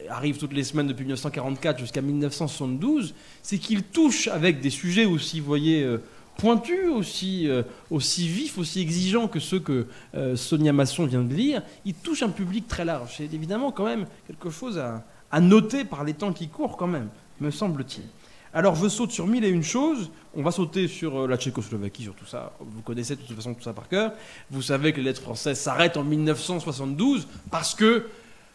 arrive toutes les semaines depuis 1944 jusqu'à 1972, c'est qu'il touche avec des sujets aussi, vous voyez, pointus, aussi vifs, aussi exigeants que ceux que Sonia Masson vient de lire. Il touche un public très large. C'est évidemment quand même quelque chose à noter par les temps qui courent quand même, me semble-t-il. Alors je saute sur mille et une choses. On va sauter sur la Tchécoslovaquie, sur tout ça. Vous connaissez de toute façon tout ça par cœur. Vous savez que les lettres françaises s'arrêtent en 1972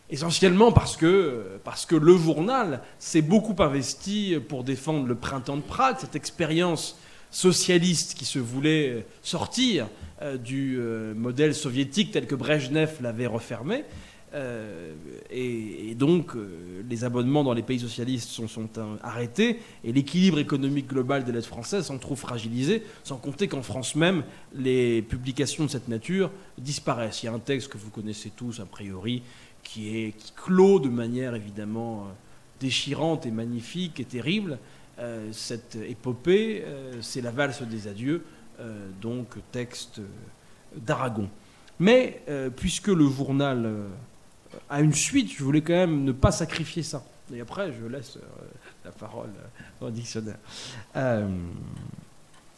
essentiellement parce que le journal s'est beaucoup investi pour défendre le printemps de Prague, cette expérience socialiste qui se voulait sortir du modèle soviétique tel que Brejnev l'avait refermé. Et donc les abonnements dans les pays socialistes sont arrêtés et l'équilibre économique global des lettres françaises s'en trouve fragilisé, sans compter qu'en France même, les publications de cette nature disparaissent. Il y a un texte que vous connaissez tous a priori qui clôt de manière évidemment déchirante et magnifique et terrible cette épopée, c'est la valse des adieux, donc texte d'Aragon. Mais puisque le journal a une suite, je voulais quand même ne pas sacrifier ça. Et après, je laisse la parole au dictionnaire.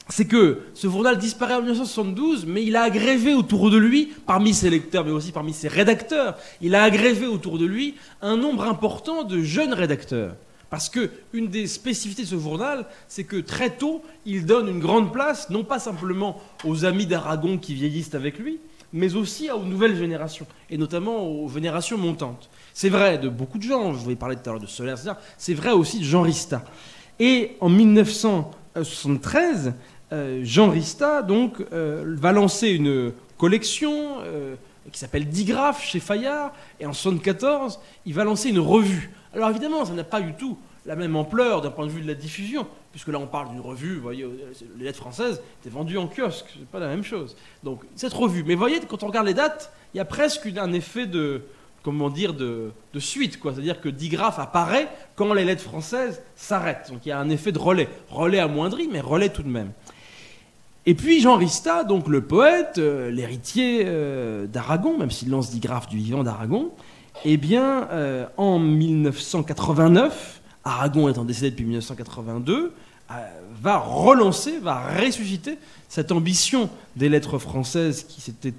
C'est que ce journal disparaît en 1972, mais il a agrévé autour de lui, parmi ses lecteurs, mais aussi parmi ses rédacteurs, il a agrévé autour de lui un nombre important de jeunes rédacteurs. Parce qu'une des spécificités de ce journal, c'est que très tôt, il donne une grande place, non pas simplement aux amis d'Aragon qui vieillissent avec lui, mais aussi aux nouvelles générations, et notamment aux générations montantes. C'est vrai de beaucoup de gens, je vous ai parlé tout à l'heure de Solaire, etc. C'est vrai aussi de Jean Rista. Et en 1973, Jean Rista donc, va lancer une collection qui s'appelle Digraphe chez Fayard, et en 1974, il va lancer une revue. Alors évidemment, ça n'a pas du tout la même ampleur d'un point de vue de la diffusion, puisque là on parle d'une revue, vous voyez, les lettres françaises étaient vendues en kiosque, c'est pas la même chose. Donc cette revue, mais vous voyez, quand on regarde les dates, il y a presque un effet de suite, quoi. C'est-à-dire que Digraphe apparaît quand les lettres françaises s'arrêtent. Donc il y a un effet de relais amoindri, mais relais tout de même. Et puis Jean Rista, donc le poète, l'héritier d'Aragon, même s'il lance Digraphe du vivant d'Aragon, eh bien, en 1989, Aragon étant décédé depuis 1982, va ressusciter cette ambition des lettres françaises qui s'était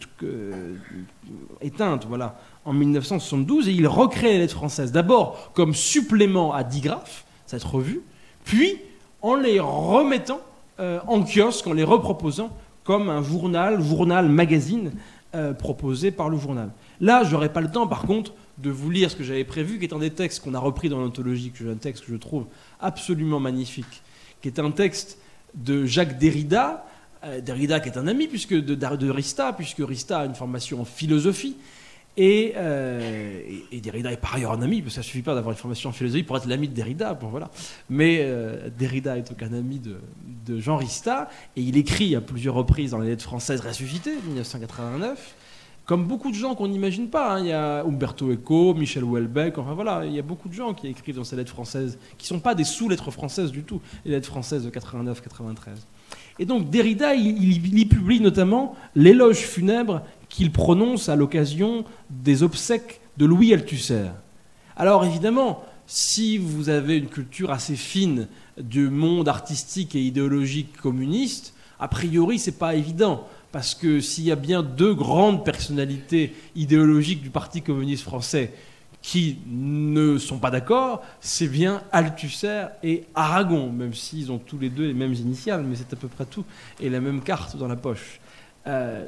éteinte, voilà, en 1972, et il recrée les lettres françaises d'abord comme supplément à Digraphe, cette revue, puis en les remettant en kiosque, en les reproposant comme un journal magazine proposé par le journal. Là, j'aurais pas le temps, par contre, de vous lire ce que j'avais prévu, qui est un des textes qu'on a repris dans l'anthologie, un texte que je trouve absolument magnifique, qui est un texte de Jacques Derrida, Derrida qui est un ami de Rista, puisque Rista a une formation en philosophie, et Derrida est par ailleurs un ami, parce que ça ne suffit pas d'avoir une formation en philosophie pour être l'ami de Derrida, bon, voilà. Mais Derrida est donc un ami de Jean Rista, et il écrit à plusieurs reprises dans les lettres françaises ressuscitées, 1989, comme beaucoup de gens qu'on n'imagine pas. Il y a Umberto Eco, Michel Houellebecq, enfin voilà, il y a beaucoup de gens qui écrivent dans ces lettres françaises, qui ne sont pas des sous-lettres françaises du tout, les lettres françaises de 89-93. Et donc Derrida, il y publie notamment l'éloge funèbre qu'il prononce à l'occasion des obsèques de Louis Althusser. Alors évidemment, si vous avez une culture assez fine du monde artistique et idéologique communiste, a priori c'est pas évident, parce que s'il y a bien deux grandes personnalités idéologiques du Parti communiste français qui ne sont pas d'accord, c'est bien Althusser et Aragon, même s'ils ont tous les deux les mêmes initiales, mais c'est à peu près tout, et la même carte dans la poche.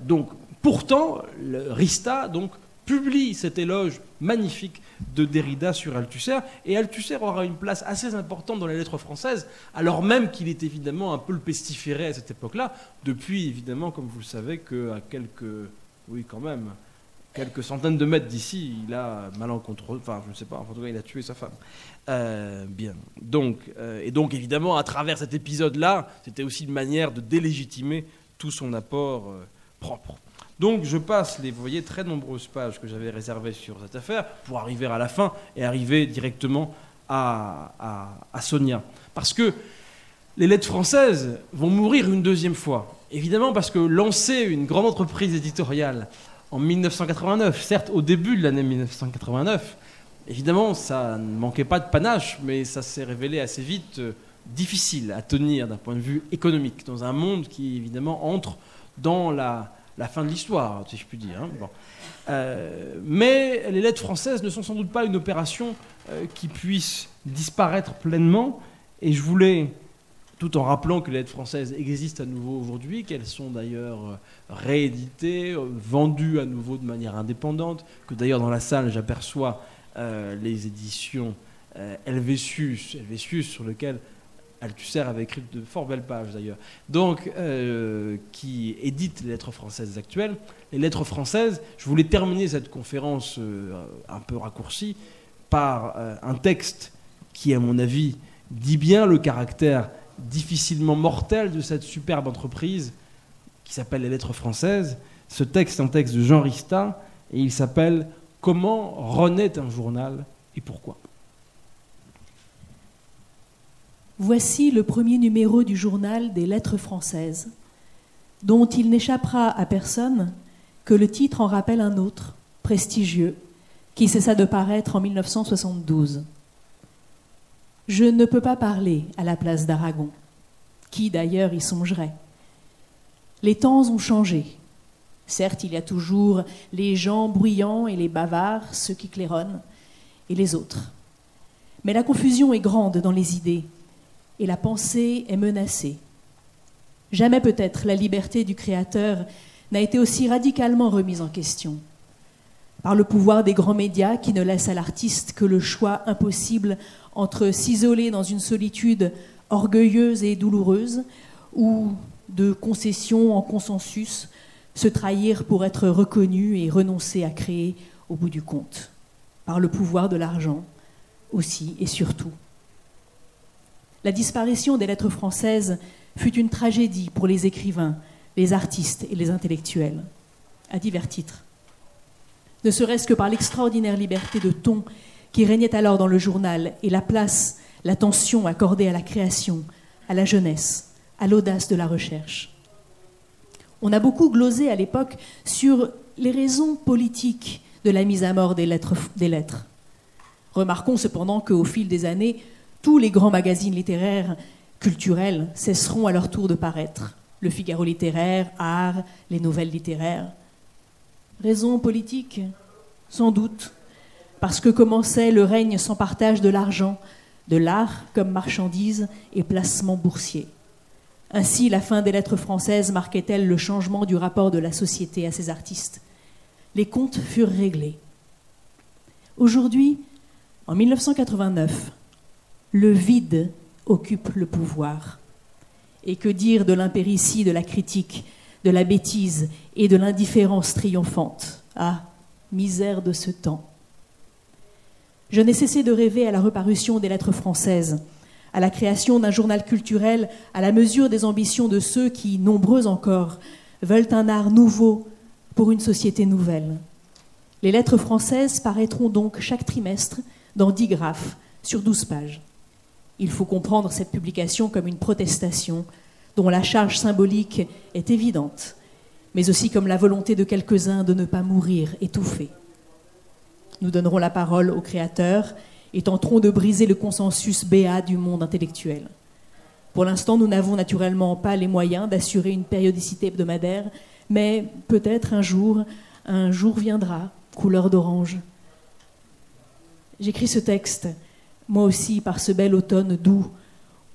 Donc, pourtant, le Rista publie cet éloge magnifique de Derrida sur Althusser, et Althusser aura une place assez importante dans les lettres françaises, alors même qu'il est évidemment un peu le pestiféré à cette époque-là, depuis évidemment, comme vous le savez, qu'à quelques centaines de mètres d'ici, il a malencontreux, enfin je ne sais pas, en tout cas il a tué sa femme. Bien. Donc évidemment, à travers cet épisode-là, c'était aussi une manière de délégitimer tout son apport propre. Donc je passe les, vous voyez, très nombreuses pages que j'avais réservées sur cette affaire pour arriver à la fin et arriver directement à Sonia. Parce que les lettres françaises vont mourir une deuxième fois. Évidemment parce que lancer une grande entreprise éditoriale en 1989, certes au début de l'année 1989, évidemment ça ne manquait pas de panache, mais ça s'est révélé assez vite difficile à tenir d'un point de vue économique, dans un monde qui évidemment entre dans la fin de l'histoire, si je puis dire. Hein. Bon. Mais les lettres françaises ne sont sans doute pas une opération qui puisse disparaître pleinement, et je voulais, tout en rappelant que les lettres françaises existent à nouveau aujourd'hui, qu'elles sont d'ailleurs rééditées, vendues à nouveau de manière indépendante, que d'ailleurs dans la salle j'aperçois les éditions Helvétius, sur lesquelles Althusser avait écrit de fort belles pages d'ailleurs, donc qui édite les lettres françaises actuelles. Les lettres françaises, je voulais terminer cette conférence un peu raccourcie par un texte qui, à mon avis, dit bien le caractère difficilement mortel de cette superbe entreprise qui s'appelle les lettres françaises. Ce texte est un texte de Jean Rista et il s'appelle « Comment renaît un journal et pourquoi ?» Voici le premier numéro du journal des lettres françaises, dont il n'échappera à personne que le titre en rappelle un autre, prestigieux, qui cessa de paraître en 1972. Je ne peux pas parler à la place d'Aragon, qui d'ailleurs y songerait. Les temps ont changé. Certes, il y a toujours les gens bruyants et les bavards, ceux qui claironnent, et les autres. Mais la confusion est grande dans les idées, et la pensée est menacée. Jamais peut-être la liberté du créateur n'a été aussi radicalement remise en question, par le pouvoir des grands médias qui ne laissent à l'artiste que le choix impossible entre s'isoler dans une solitude orgueilleuse et douloureuse ou de concession en consensus, se trahir pour être reconnu et renoncer à créer au bout du compte, par le pouvoir de l'argent aussi et surtout. La disparition des lettres françaises fut une tragédie pour les écrivains, les artistes et les intellectuels, à divers titres. Ne serait-ce que par l'extraordinaire liberté de ton qui régnait alors dans le journal et la place, l'attention accordée à la création, à la jeunesse, à l'audace de la recherche. On a beaucoup glosé à l'époque sur les raisons politiques de la mise à mort des lettres. Remarquons cependant qu'au fil des années, tous les grands magazines littéraires, culturels, cesseront à leur tour de paraître. Le Figaro littéraire, Art, les nouvelles littéraires. Raison politique ? Sans doute, parce que commençait le règne sans partage de l'argent, de l'art comme marchandise et placement boursier. Ainsi, la fin des lettres françaises marquait-elle le changement du rapport de la société à ses artistes. Les comptes furent réglés. Aujourd'hui, en 1989, le vide occupe le pouvoir. Et que dire de l'impéritie de la critique, de la bêtise et de l'indifférence triomphante ? Ah, misère de ce temps. Je n'ai cessé de rêver à la reparution des lettres françaises, à la création d'un journal culturel à la mesure des ambitions de ceux qui, nombreux encore, veulent un art nouveau, pour une société nouvelle. Les lettres françaises paraîtront donc chaque trimestre dans 10 graphes sur 12 pages. Il faut comprendre cette publication comme une protestation dont la charge symbolique est évidente, mais aussi comme la volonté de quelques-uns de ne pas mourir étouffés. Nous donnerons la parole aux créateurs et tenterons de briser le consensus béat du monde intellectuel. Pour l'instant, nous n'avons naturellement pas les moyens d'assurer une périodicité hebdomadaire, mais peut-être un jour viendra, couleur d'orange. J'écris ce texte, moi aussi, par ce bel automne doux,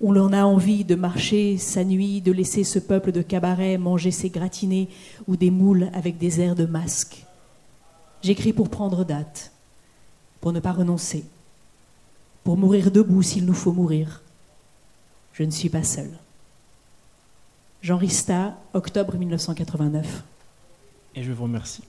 où l'on a envie de marcher sa nuit, de laisser ce peuple de cabaret manger ses gratinés ou des moules avec des airs de masque. J'écris pour prendre date, pour ne pas renoncer, pour mourir debout s'il nous faut mourir. Je ne suis pas seul. Jean Rista, octobre 1989. Et je vous remercie.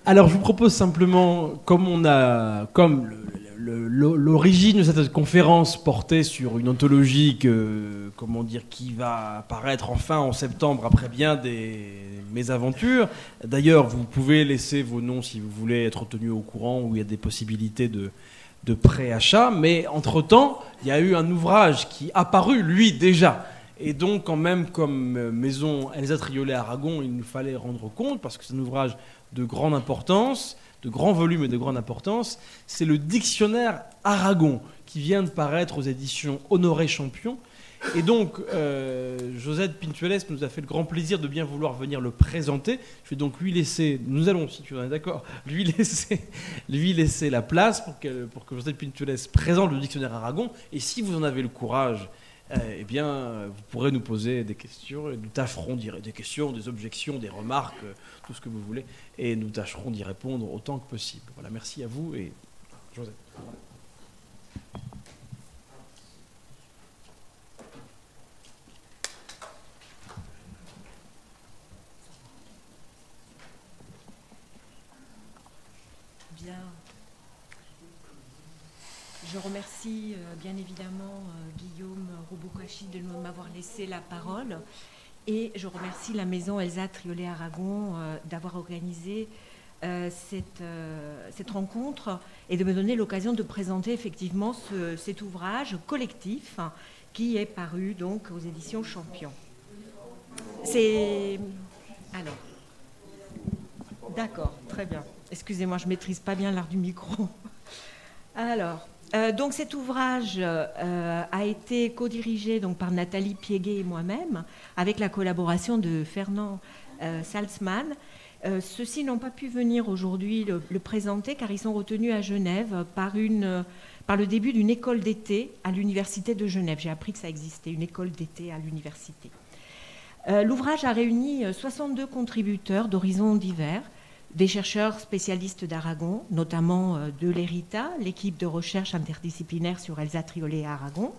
Alors, je vous propose simplement, comme l'origine de cette conférence portait sur une anthologie qui va apparaître enfin en septembre après bien des mésaventures. D'ailleurs, vous pouvez laisser vos noms si vous voulez être tenu au courant où il y a des possibilités de préachat. Mais entre-temps, il y a eu un ouvrage qui apparu, lui, déjà. Et donc, quand même, comme maison Elsa Triolet Aragon, il nous fallait rendre compte, parce que c'est un ouvrage de grande importance, de grand volume et de grande importance, c'est le dictionnaire Aragon, qui vient de paraître aux éditions Honoré Champion. Et donc, Josette Pintueles nous a fait le grand plaisir de bien vouloir venir le présenter. Je vais donc lui laisser, nous allons, si tu en es d'accord, lui laisser la place pour que Josette Pintueles présente le dictionnaire Aragon. Et si vous en avez le courage, eh bien, vous pourrez nous poser des questions et nous tâcherons des questions, des objections, des remarques, tout ce que vous voulez, et nous tâcherons d'y répondre autant que possible. Voilà, merci à vous et Josette. Bien. Je remercie bien évidemment Guillaume Robocachi de m'avoir laissé la parole et je remercie la maison Elsa Triolet Aragon d'avoir organisé cette rencontre et de me donner l'occasion de présenter effectivement cet ouvrage collectif qui est paru donc aux éditions Champion. Alors, d'accord, très bien. Excusez-moi, je ne maîtrise pas bien l'art du micro. Alors, donc cet ouvrage a été co-dirigé donc, par Nathalie Piéguet et moi-même, avec la collaboration de Fernand Salzman. Ceux-ci n'ont pas pu venir aujourd'hui le présenter car ils sont retenus à Genève par le début d'une école d'été à l'Université de Genève. J'ai appris que ça existait, une école d'été à l'université. L'ouvrage a réuni 62 contributeurs d'horizons divers, des chercheurs spécialistes d'Aragon, notamment de l'ERITA, l'équipe de recherche interdisciplinaire sur Elsa Triolet à Aragon,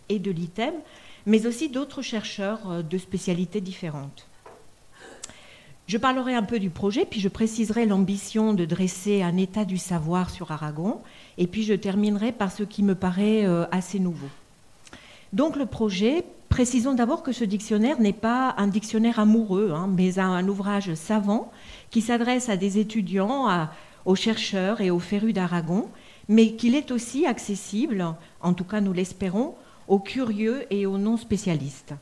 et de l'ITEM, mais aussi d'autres chercheurs de spécialités différentes. Je parlerai un peu du projet, puis je préciserai l'ambition de dresser un état du savoir sur Aragon, et puis je terminerai par ce qui me paraît assez nouveau. Donc le projet, précisons d'abord que ce dictionnaire n'est pas un dictionnaire amoureux, mais un ouvrage savant qui s'adresse à des étudiants, aux chercheurs et aux férus d'Aragon, mais qu'il est aussi accessible, en tout cas nous l'espérons, aux curieux et aux non-spécialistes.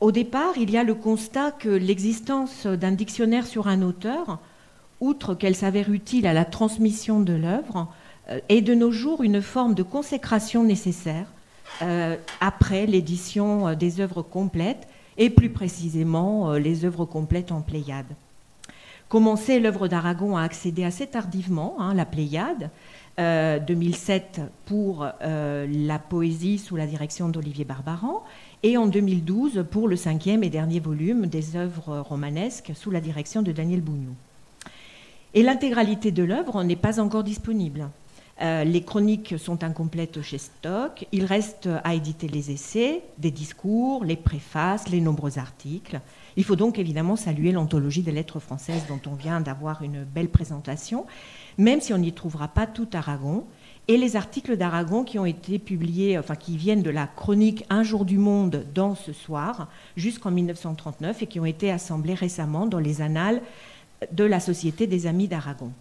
Au départ, il y a le constat que l'existence d'un dictionnaire sur un auteur, outre qu'elle s'avère utile à la transmission de l'œuvre, est de nos jours une forme de consécration nécessaire après l'édition des œuvres complètes, et plus précisément les œuvres complètes en Pléiade. Commencé, l'œuvre d'Aragon a accédé assez tardivement, la Pléiade, 2007 pour la poésie sous la direction d'Olivier Barbaran, et en 2012 pour le 5e et dernier volume des œuvres romanesques sous la direction de Daniel Bougnou. Et l'intégralité de l'œuvre n'est pas encore disponible. Les chroniques sont incomplètes chez Stock. Il reste à éditer les essais, des discours, les préfaces, les nombreux articles. Il faut donc évidemment saluer l'anthologie des lettres françaises dont on vient d'avoir une belle présentation, même si on n'y trouvera pas tout Aragon. et les articles d'Aragon qui ont été publiés, enfin qui viennent de la chronique Un jour du monde dans Ce soir, jusqu'en 1939, et qui ont été assemblés récemment dans les annales de la Société des Amis d'Aragon.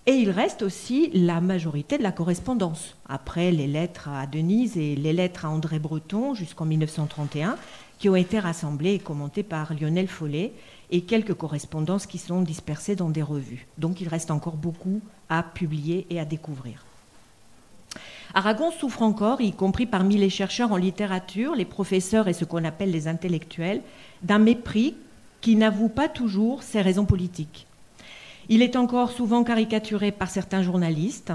Et il reste aussi la majorité de la correspondance, après les lettres à Denise et les lettres à André Breton jusqu'en 1931, qui ont été rassemblées et commentées par Lionel Follet, et quelques correspondances qui sont dispersées dans des revues. Donc il reste encore beaucoup à publier et à découvrir. Aragon souffre encore, y compris parmi les chercheurs en littérature, les professeurs et ce qu'on appelle les intellectuels, d'un mépris qui n'avoue pas toujours ses raisons politiques. Il est encore souvent caricaturé par certains journalistes.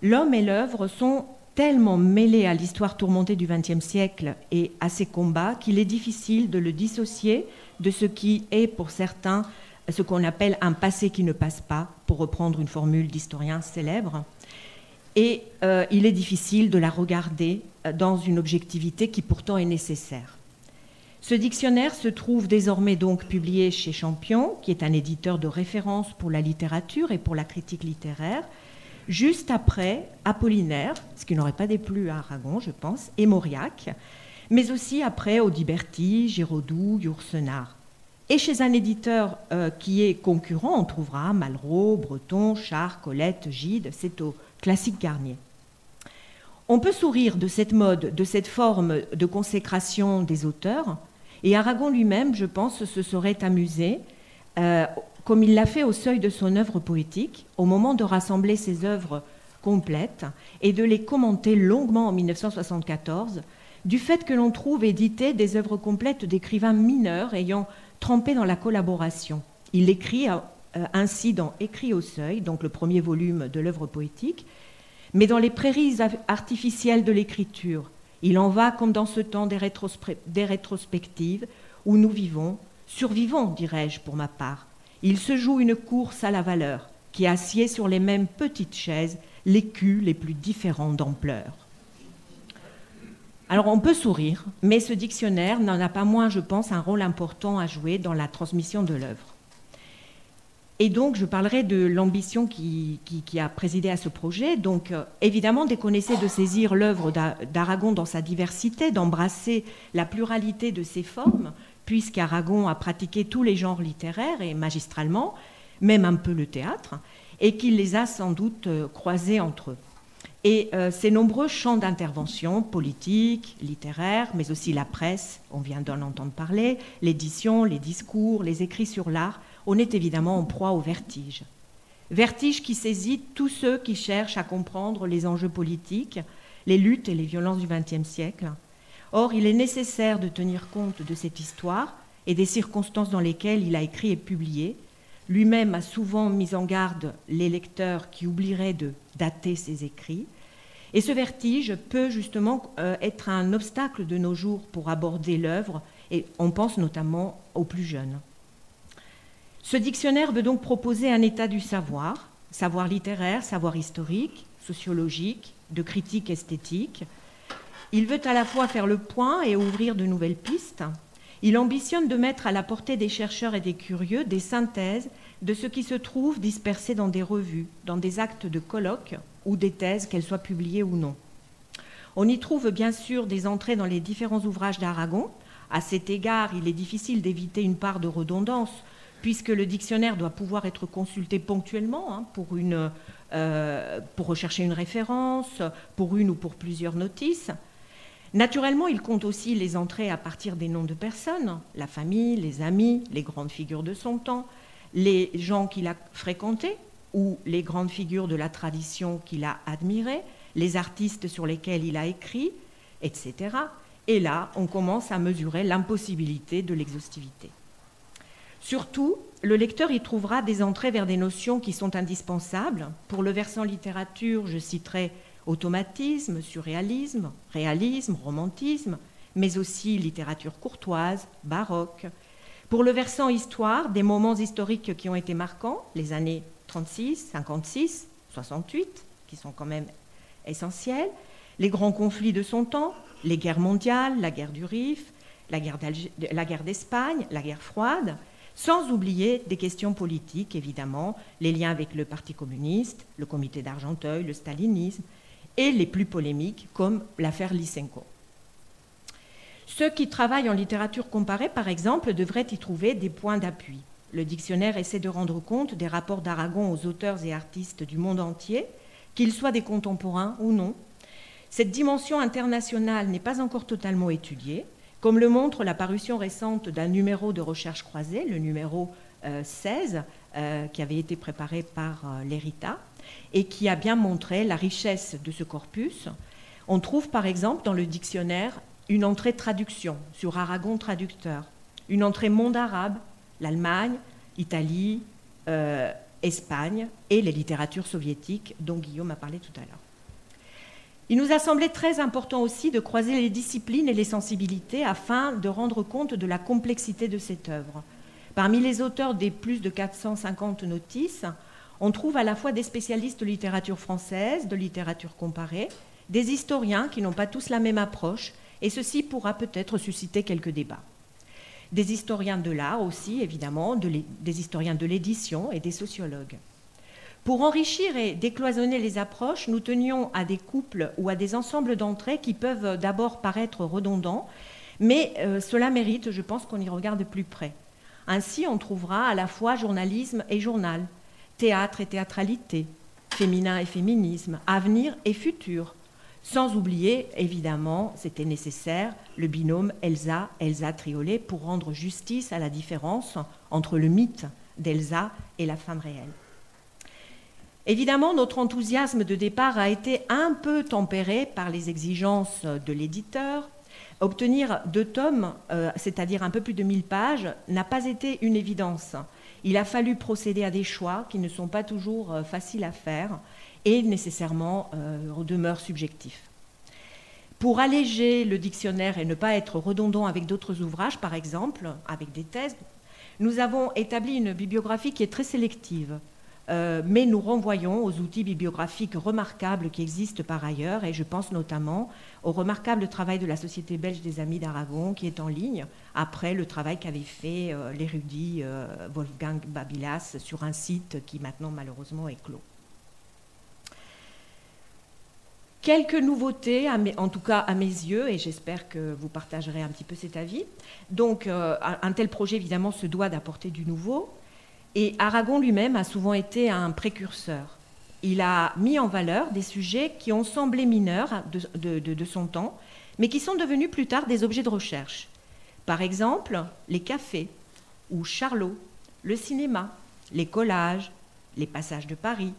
L'homme et l'œuvre sont tellement mêlés à l'histoire tourmentée du XXe siècle et à ses combats qu'il est difficile de le dissocier de ce qui est pour certains ce qu'on appelle un passé qui ne passe pas, pour reprendre une formule d'historien célèbre. Et il est difficile de la regarder dans une objectivité qui pourtant est nécessaire. Ce dictionnaire se trouve désormais donc publié chez Champion, qui est un éditeur de référence pour la littérature et pour la critique littéraire, juste après Apollinaire, ce qui n'aurait pas déplu à Aragon, je pense, et Mauriac, mais aussi après Audiberti, Giraudoux, Yourcenar. Et chez un éditeur qui est concurrent, on trouvera Malraux, Breton, Char, Colette, Gide, c'est au Classique Garnier. On peut sourire de cette mode, de cette forme de consécration des auteurs, et Aragon lui-même, je pense, se serait amusé, comme il l'a fait au seuil de son œuvre poétique, au moment de rassembler ses œuvres complètes et de les commenter longuement en 1974, du fait que l'on trouve éditées des œuvres complètes d'écrivains mineurs ayant trempé dans la collaboration. Il écrit ainsi dans Écrit au seuil, donc le premier volume de l'œuvre poétique, mais dans les prairies artificielles de l'écriture. Il en va comme dans ce temps des rétrospectives où nous vivons, survivons, dirais-je pour ma part. Il se joue une course à la valeur qui assied sur les mêmes petites chaises les culs les plus différents d'ampleur. Alors on peut sourire, mais ce dictionnaire n'en a pas moins, je pense, un rôle important à jouer dans la transmission de l'œuvre. Et donc, je parlerai de l'ambition qui a présidé à ce projet. Donc, évidemment, dès qu'on essaie de saisir l'œuvre d'Aragon dans sa diversité, d'embrasser la pluralité de ses formes, puisqu'Aragon a pratiqué tous les genres littéraires et magistralement, même un peu le théâtre, et qu'il les a sans doute croisés entre eux. Et ces nombreux champs d'intervention, politiques, littéraires, mais aussi la presse, on vient d'en entendre parler, l'édition, les discours, les écrits sur l'art, on est évidemment en proie au vertige. Vertige qui saisit tous ceux qui cherchent à comprendre les enjeux politiques, les luttes et les violences du XXe siècle. Or, il est nécessaire de tenir compte de cette histoire et des circonstances dans lesquelles il a écrit et publié. Lui-même a souvent mis en garde les lecteurs qui oublieraient de dater ses écrits. Et ce vertige peut justement être un obstacle de nos jours pour aborder l'œuvre, et on pense notamment aux plus jeunes. Ce dictionnaire veut donc proposer un état du savoir, savoir littéraire, savoir historique, sociologique, de critique esthétique. Il veut à la fois faire le point et ouvrir de nouvelles pistes. Il ambitionne de mettre à la portée des chercheurs et des curieux des synthèses de ce qui se trouve dispersé dans des revues, dans des actes de colloques ou des thèses, qu'elles soient publiées ou non. On y trouve bien sûr des entrées dans les différents ouvrages d'Aragon. À cet égard, il est difficile d'éviter une part de redondance, puisque le dictionnaire doit pouvoir être consulté ponctuellement pour rechercher une référence, pour une ou pour plusieurs notices. Naturellement, il compte aussi les entrées à partir des noms de personnes, la famille, les amis, les grandes figures de son temps, les gens qu'il a fréquentés ou les grandes figures de la tradition qu'il a admirées, les artistes sur lesquels il a écrit, etc. Et là, on commence à mesurer l'impossibilité de l'exhaustivité. Surtout, le lecteur y trouvera des entrées vers des notions qui sont indispensables. Pour le versant littérature, je citerai automatisme, surréalisme, réalisme, romantisme, mais aussi littérature courtoise, baroque. Pour le versant histoire, des moments historiques qui ont été marquants, les années 36, 56, 68, qui sont quand même essentiels, les grands conflits de son temps, les guerres mondiales, la guerre du Rif, la guerre d'Espagne, la guerre froide. Sans oublier des questions politiques, évidemment, les liens avec le Parti communiste, le comité d'Argenteuil, le stalinisme, et les plus polémiques, comme l'affaire Lysenko. Ceux qui travaillent en littérature comparée, par exemple, devraient y trouver des points d'appui. Le dictionnaire essaie de rendre compte des rapports d'Aragon aux auteurs et artistes du monde entier, qu'ils soient des contemporains ou non. Cette dimension internationale n'est pas encore totalement étudiée, comme le montre la parution récente d'un numéro de recherche croisée, le numéro 16, qui avait été préparé par l'ERITA, et qui a bien montré la richesse de ce corpus. On trouve par exemple dans le dictionnaire une entrée traduction sur Aragon traducteur, une entrée monde arabe, l'Allemagne, Italie, Espagne et les littératures soviétiques dont Guillaume a parlé tout à l'heure. Il nous a semblé très important aussi de croiser les disciplines et les sensibilités afin de rendre compte de la complexité de cette œuvre. Parmi les auteurs des plus de 450 notices, on trouve à la fois des spécialistes de littérature française, de littérature comparée, des historiens qui n'ont pas tous la même approche, et ceci pourra peut-être susciter quelques débats. Des historiens de l'art aussi, évidemment, des historiens de l'édition et des sociologues. Pour enrichir et décloisonner les approches, nous tenions à des couples ou à des ensembles d'entrées qui peuvent d'abord paraître redondants, mais cela mérite, je pense, qu'on y regarde de plus près. Ainsi, on trouvera à la fois journalisme et journal, théâtre et théâtralité, féminin et féminisme, avenir et futur. Sans oublier, évidemment, c'était nécessaire, le binôme Elsa Triolet pour rendre justice à la différence entre le mythe d'Elsa et la femme réelle. Évidemment, notre enthousiasme de départ a été un peu tempéré par les exigences de l'éditeur. Obtenir 2 tomes, c'est-à-dire un peu plus de 1000 pages, n'a pas été une évidence. Il a fallu procéder à des choix qui ne sont pas toujours faciles à faire et nécessairement demeurent subjectifs. Pour alléger le dictionnaire et ne pas être redondant avec d'autres ouvrages, par exemple, avec des thèses, nous avons établi une bibliographie qui est très sélective. Mais nous renvoyons aux outils bibliographiques remarquables qui existent par ailleurs, et je pense notamment au remarquable travail de la Société belge des Amis d'Aragon, qui est en ligne, après le travail qu'avait fait l'érudit Wolfgang Babylas sur un site qui maintenant malheureusement est clos. Quelques nouveautés, en tout cas à mes yeux, et j'espère que vous partagerez un petit peu cet avis. Donc un tel projet évidemment se doit d'apporter du nouveau. Et Aragon lui-même a souvent été un précurseur. Il a mis en valeur des sujets qui ont semblé mineurs de son temps, mais qui sont devenus plus tard des objets de recherche. Par exemple, les cafés, ou Charlot, le cinéma, les collages, les passages de Paris,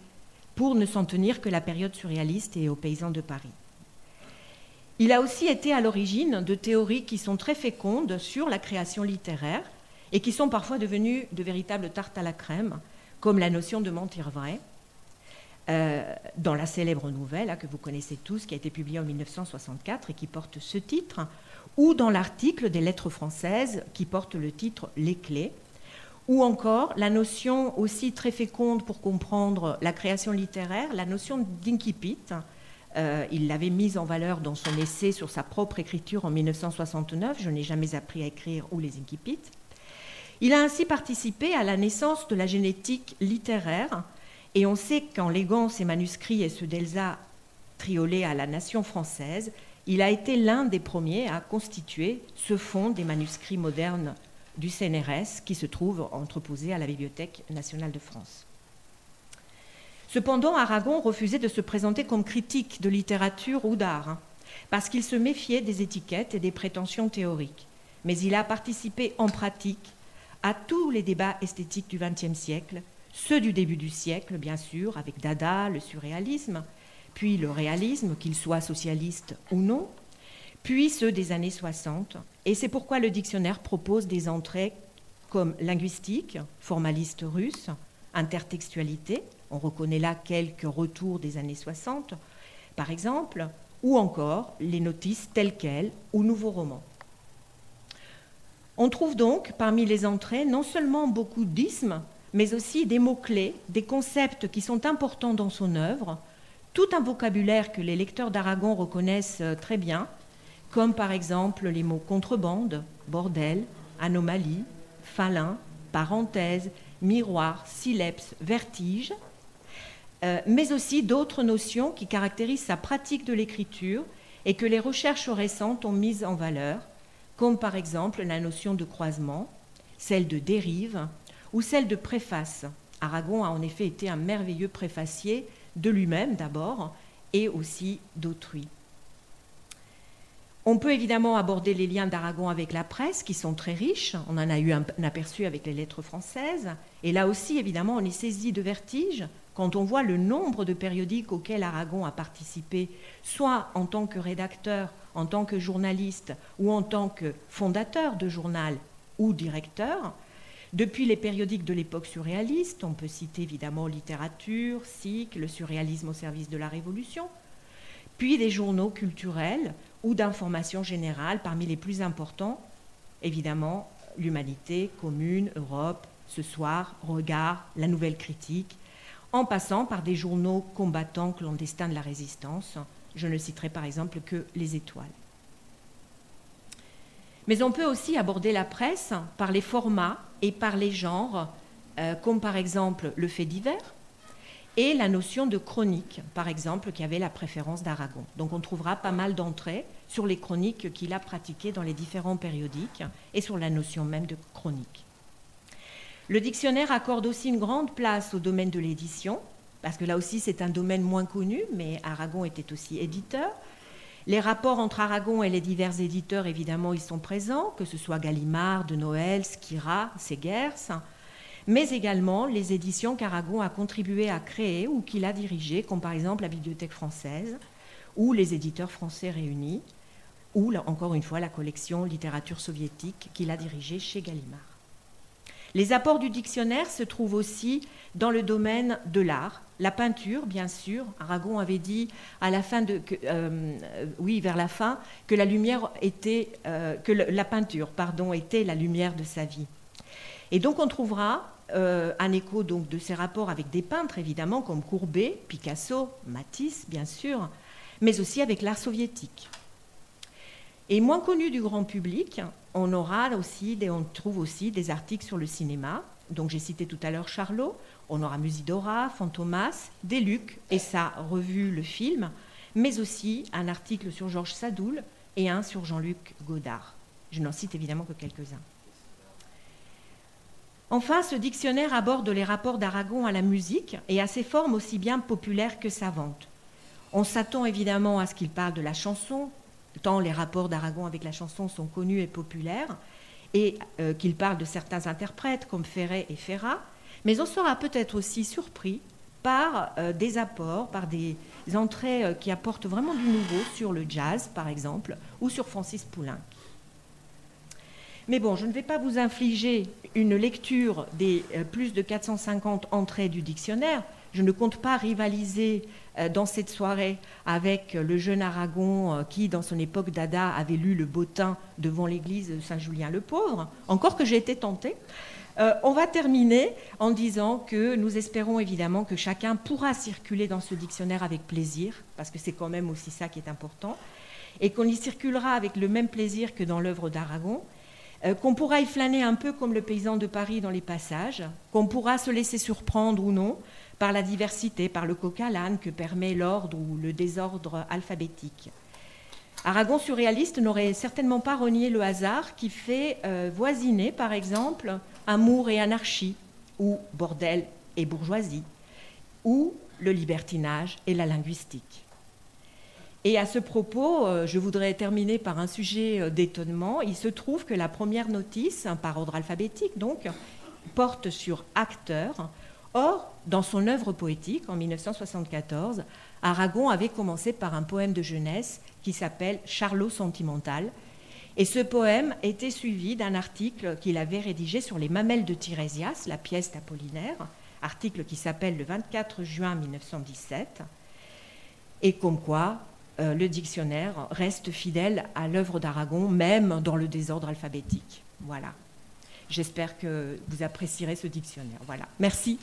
pour ne s'en tenir que la période surréaliste et aux paysans de Paris. Il a aussi été à l'origine de théories qui sont très fécondes sur la création littéraire, et qui sont parfois devenus de véritables tartes à la crème, comme la notion de mentir vrai, dans la célèbre nouvelle que vous connaissez tous, qui a été publiée en 1964 et qui porte ce titre, ou dans l'article des Lettres françaises qui porte le titre « Les clés », ou encore la notion aussi très féconde pour comprendre la création littéraire, la notion d'incipit. Il l'avait mise en valeur dans son essai sur sa propre écriture en 1969, « Je n'ai jamais appris à écrire » ou les incipits. Il a ainsi participé à la naissance de la génétique littéraire, et on sait qu'en léguant ses manuscrits et ceux d'Elsa Triolet à la nation française, il a été l'un des premiers à constituer ce fonds des manuscrits modernes du CNRS qui se trouve entreposé à la Bibliothèque nationale de France. Cependant, Aragon refusait de se présenter comme critique de littérature ou d'art, parce qu'il se méfiait des étiquettes et des prétentions théoriques. Mais il a participé en pratique à tous les débats esthétiques du XXe siècle, ceux du début du siècle, bien sûr, avec Dada, le surréalisme, puis le réalisme, qu'il soit socialiste ou non, puis ceux des années 60. Et c'est pourquoi le dictionnaire propose des entrées comme linguistique, formaliste russe, intertextualité, on reconnaît là quelques retours des années 60, par exemple, ou encore les notices telles quelles ou nouveaux romans. On trouve donc parmi les entrées non seulement beaucoup d'ismes, mais aussi des mots-clés, des concepts qui sont importants dans son œuvre, tout un vocabulaire que les lecteurs d'Aragon reconnaissent très bien, comme par exemple les mots contrebande, bordel, anomalie, falin, parenthèse, miroir, sileps, vertige, mais aussi d'autres notions qui caractérisent sa pratique de l'écriture et que les recherches récentes ont mises en valeur, comme par exemple la notion de croisement, celle de dérive ou celle de préface. Aragon a en effet été un merveilleux préfacier de lui-même d'abord et aussi d'autrui. On peut évidemment aborder les liens d'Aragon avec la presse, qui sont très riches. On en a eu un aperçu avec les lettres françaises. Et là aussi, évidemment, on est saisi de vertige quand on voit le nombre de périodiques auxquels Aragon a participé, soit en tant que rédacteur, en tant que journaliste, ou en tant que fondateur de journal ou directeur. Depuis les périodiques de l'époque surréaliste, on peut citer évidemment Littérature, SIC, le surréalisme au service de la Révolution, puis des journaux culturels ou d'information générale, parmi les plus importants, évidemment, l'Humanité, Commune, Europe, Ce Soir, Regard, La Nouvelle Critique, en passant par des journaux combattants clandestins de la Résistance. Je ne citerai par exemple que Les Étoiles. Mais on peut aussi aborder la presse par les formats et par les genres, comme par exemple le fait divers, et la notion de chronique, par exemple, qui avait la préférence d'Aragon. Donc on trouvera pas mal d'entrées sur les chroniques qu'il a pratiquées dans les différents périodiques et sur la notion même de chronique. Le dictionnaire accorde aussi une grande place au domaine de l'édition, parce que là aussi c'est un domaine moins connu, mais Aragon était aussi éditeur. Les rapports entre Aragon et les divers éditeurs, évidemment, ils sont présents, que ce soit Gallimard, de Noël, Skira, Segers, mais également les éditions qu'Aragon a contribué à créer ou qu'il a dirigées, comme par exemple la Bibliothèque française, ou les éditeurs français réunis, ou encore une fois la collection littérature soviétique qu'il a dirigée chez Gallimard. Les apports du dictionnaire se trouvent aussi dans le domaine de l'art, la peinture, bien sûr. Aragon avait dit à la fin vers la fin, que la lumière était, la peinture, était la lumière de sa vie. Et donc on trouvera un écho donc, de ces rapports avec des peintres, évidemment, comme Courbet, Picasso, Matisse, bien sûr, mais aussi avec l'art soviétique. Et moins connu du grand public, on trouve aussi des articles sur le cinéma. Donc j'ai cité tout à l'heure Charlot, on aura Musidora, Fantomas, Deluc et sa revue Le Film, mais aussi un article sur Georges Sadoul et un sur Jean-Luc Godard. Je n'en cite évidemment que quelques-uns. Enfin, ce dictionnaire aborde les rapports d'Aragon à la musique et à ses formes aussi bien populaires que savantes. On s'attend évidemment à ce qu'il parle de la chanson, tant les rapports d'Aragon avec la chanson sont connus et populaires, et qu'il parle de certains interprètes comme Ferret et Ferrat, mais on sera peut-être aussi surpris par des apports, par des entrées qui apportent vraiment du nouveau sur le jazz, par exemple, ou sur Francis Poulenc. Mais bon, je ne vais pas vous infliger une lecture des plus de 450 entrées du dictionnaire. Je ne compte pas rivaliser dans cette soirée avec le jeune Aragon qui, dans son époque dada, avait lu le bottin devant l'église de Saint-Julien-le-Pauvre, encore que j'ai été tentée. On va terminer en disant que nous espérons évidemment que chacun pourra circuler dans ce dictionnaire avec plaisir, parce que c'est quand même aussi ça qui est important, et qu'on y circulera avec le même plaisir que dans l'œuvre d'Aragon, qu'on pourra y flâner un peu comme le paysan de Paris dans les passages, qu'on pourra se laisser surprendre ou non par la diversité, par le coq à l'âne que permet l'ordre ou le désordre alphabétique. Aragon surréaliste n'aurait certainement pas renié le hasard qui fait voisiner, par exemple, amour et anarchie, ou bordel et bourgeoisie, ou le libertinage et la linguistique. Et à ce propos, je voudrais terminer par un sujet d'étonnement. Il se trouve que la première notice, par ordre alphabétique donc, porte sur acteur. Or, dans son œuvre poétique, en 1974, Aragon avait commencé par un poème de jeunesse qui s'appelle « Charlot sentimental ». Et ce poème était suivi d'un article qu'il avait rédigé sur les mamelles de Tirésias, la pièce d'Apollinaire, article qui s'appelle « Le 24 juin 1917 ». Et comme quoi, le dictionnaire reste fidèle à l'œuvre d'Aragon, même dans le désordre alphabétique. Voilà. J'espère que vous apprécierez ce dictionnaire. Voilà. Merci.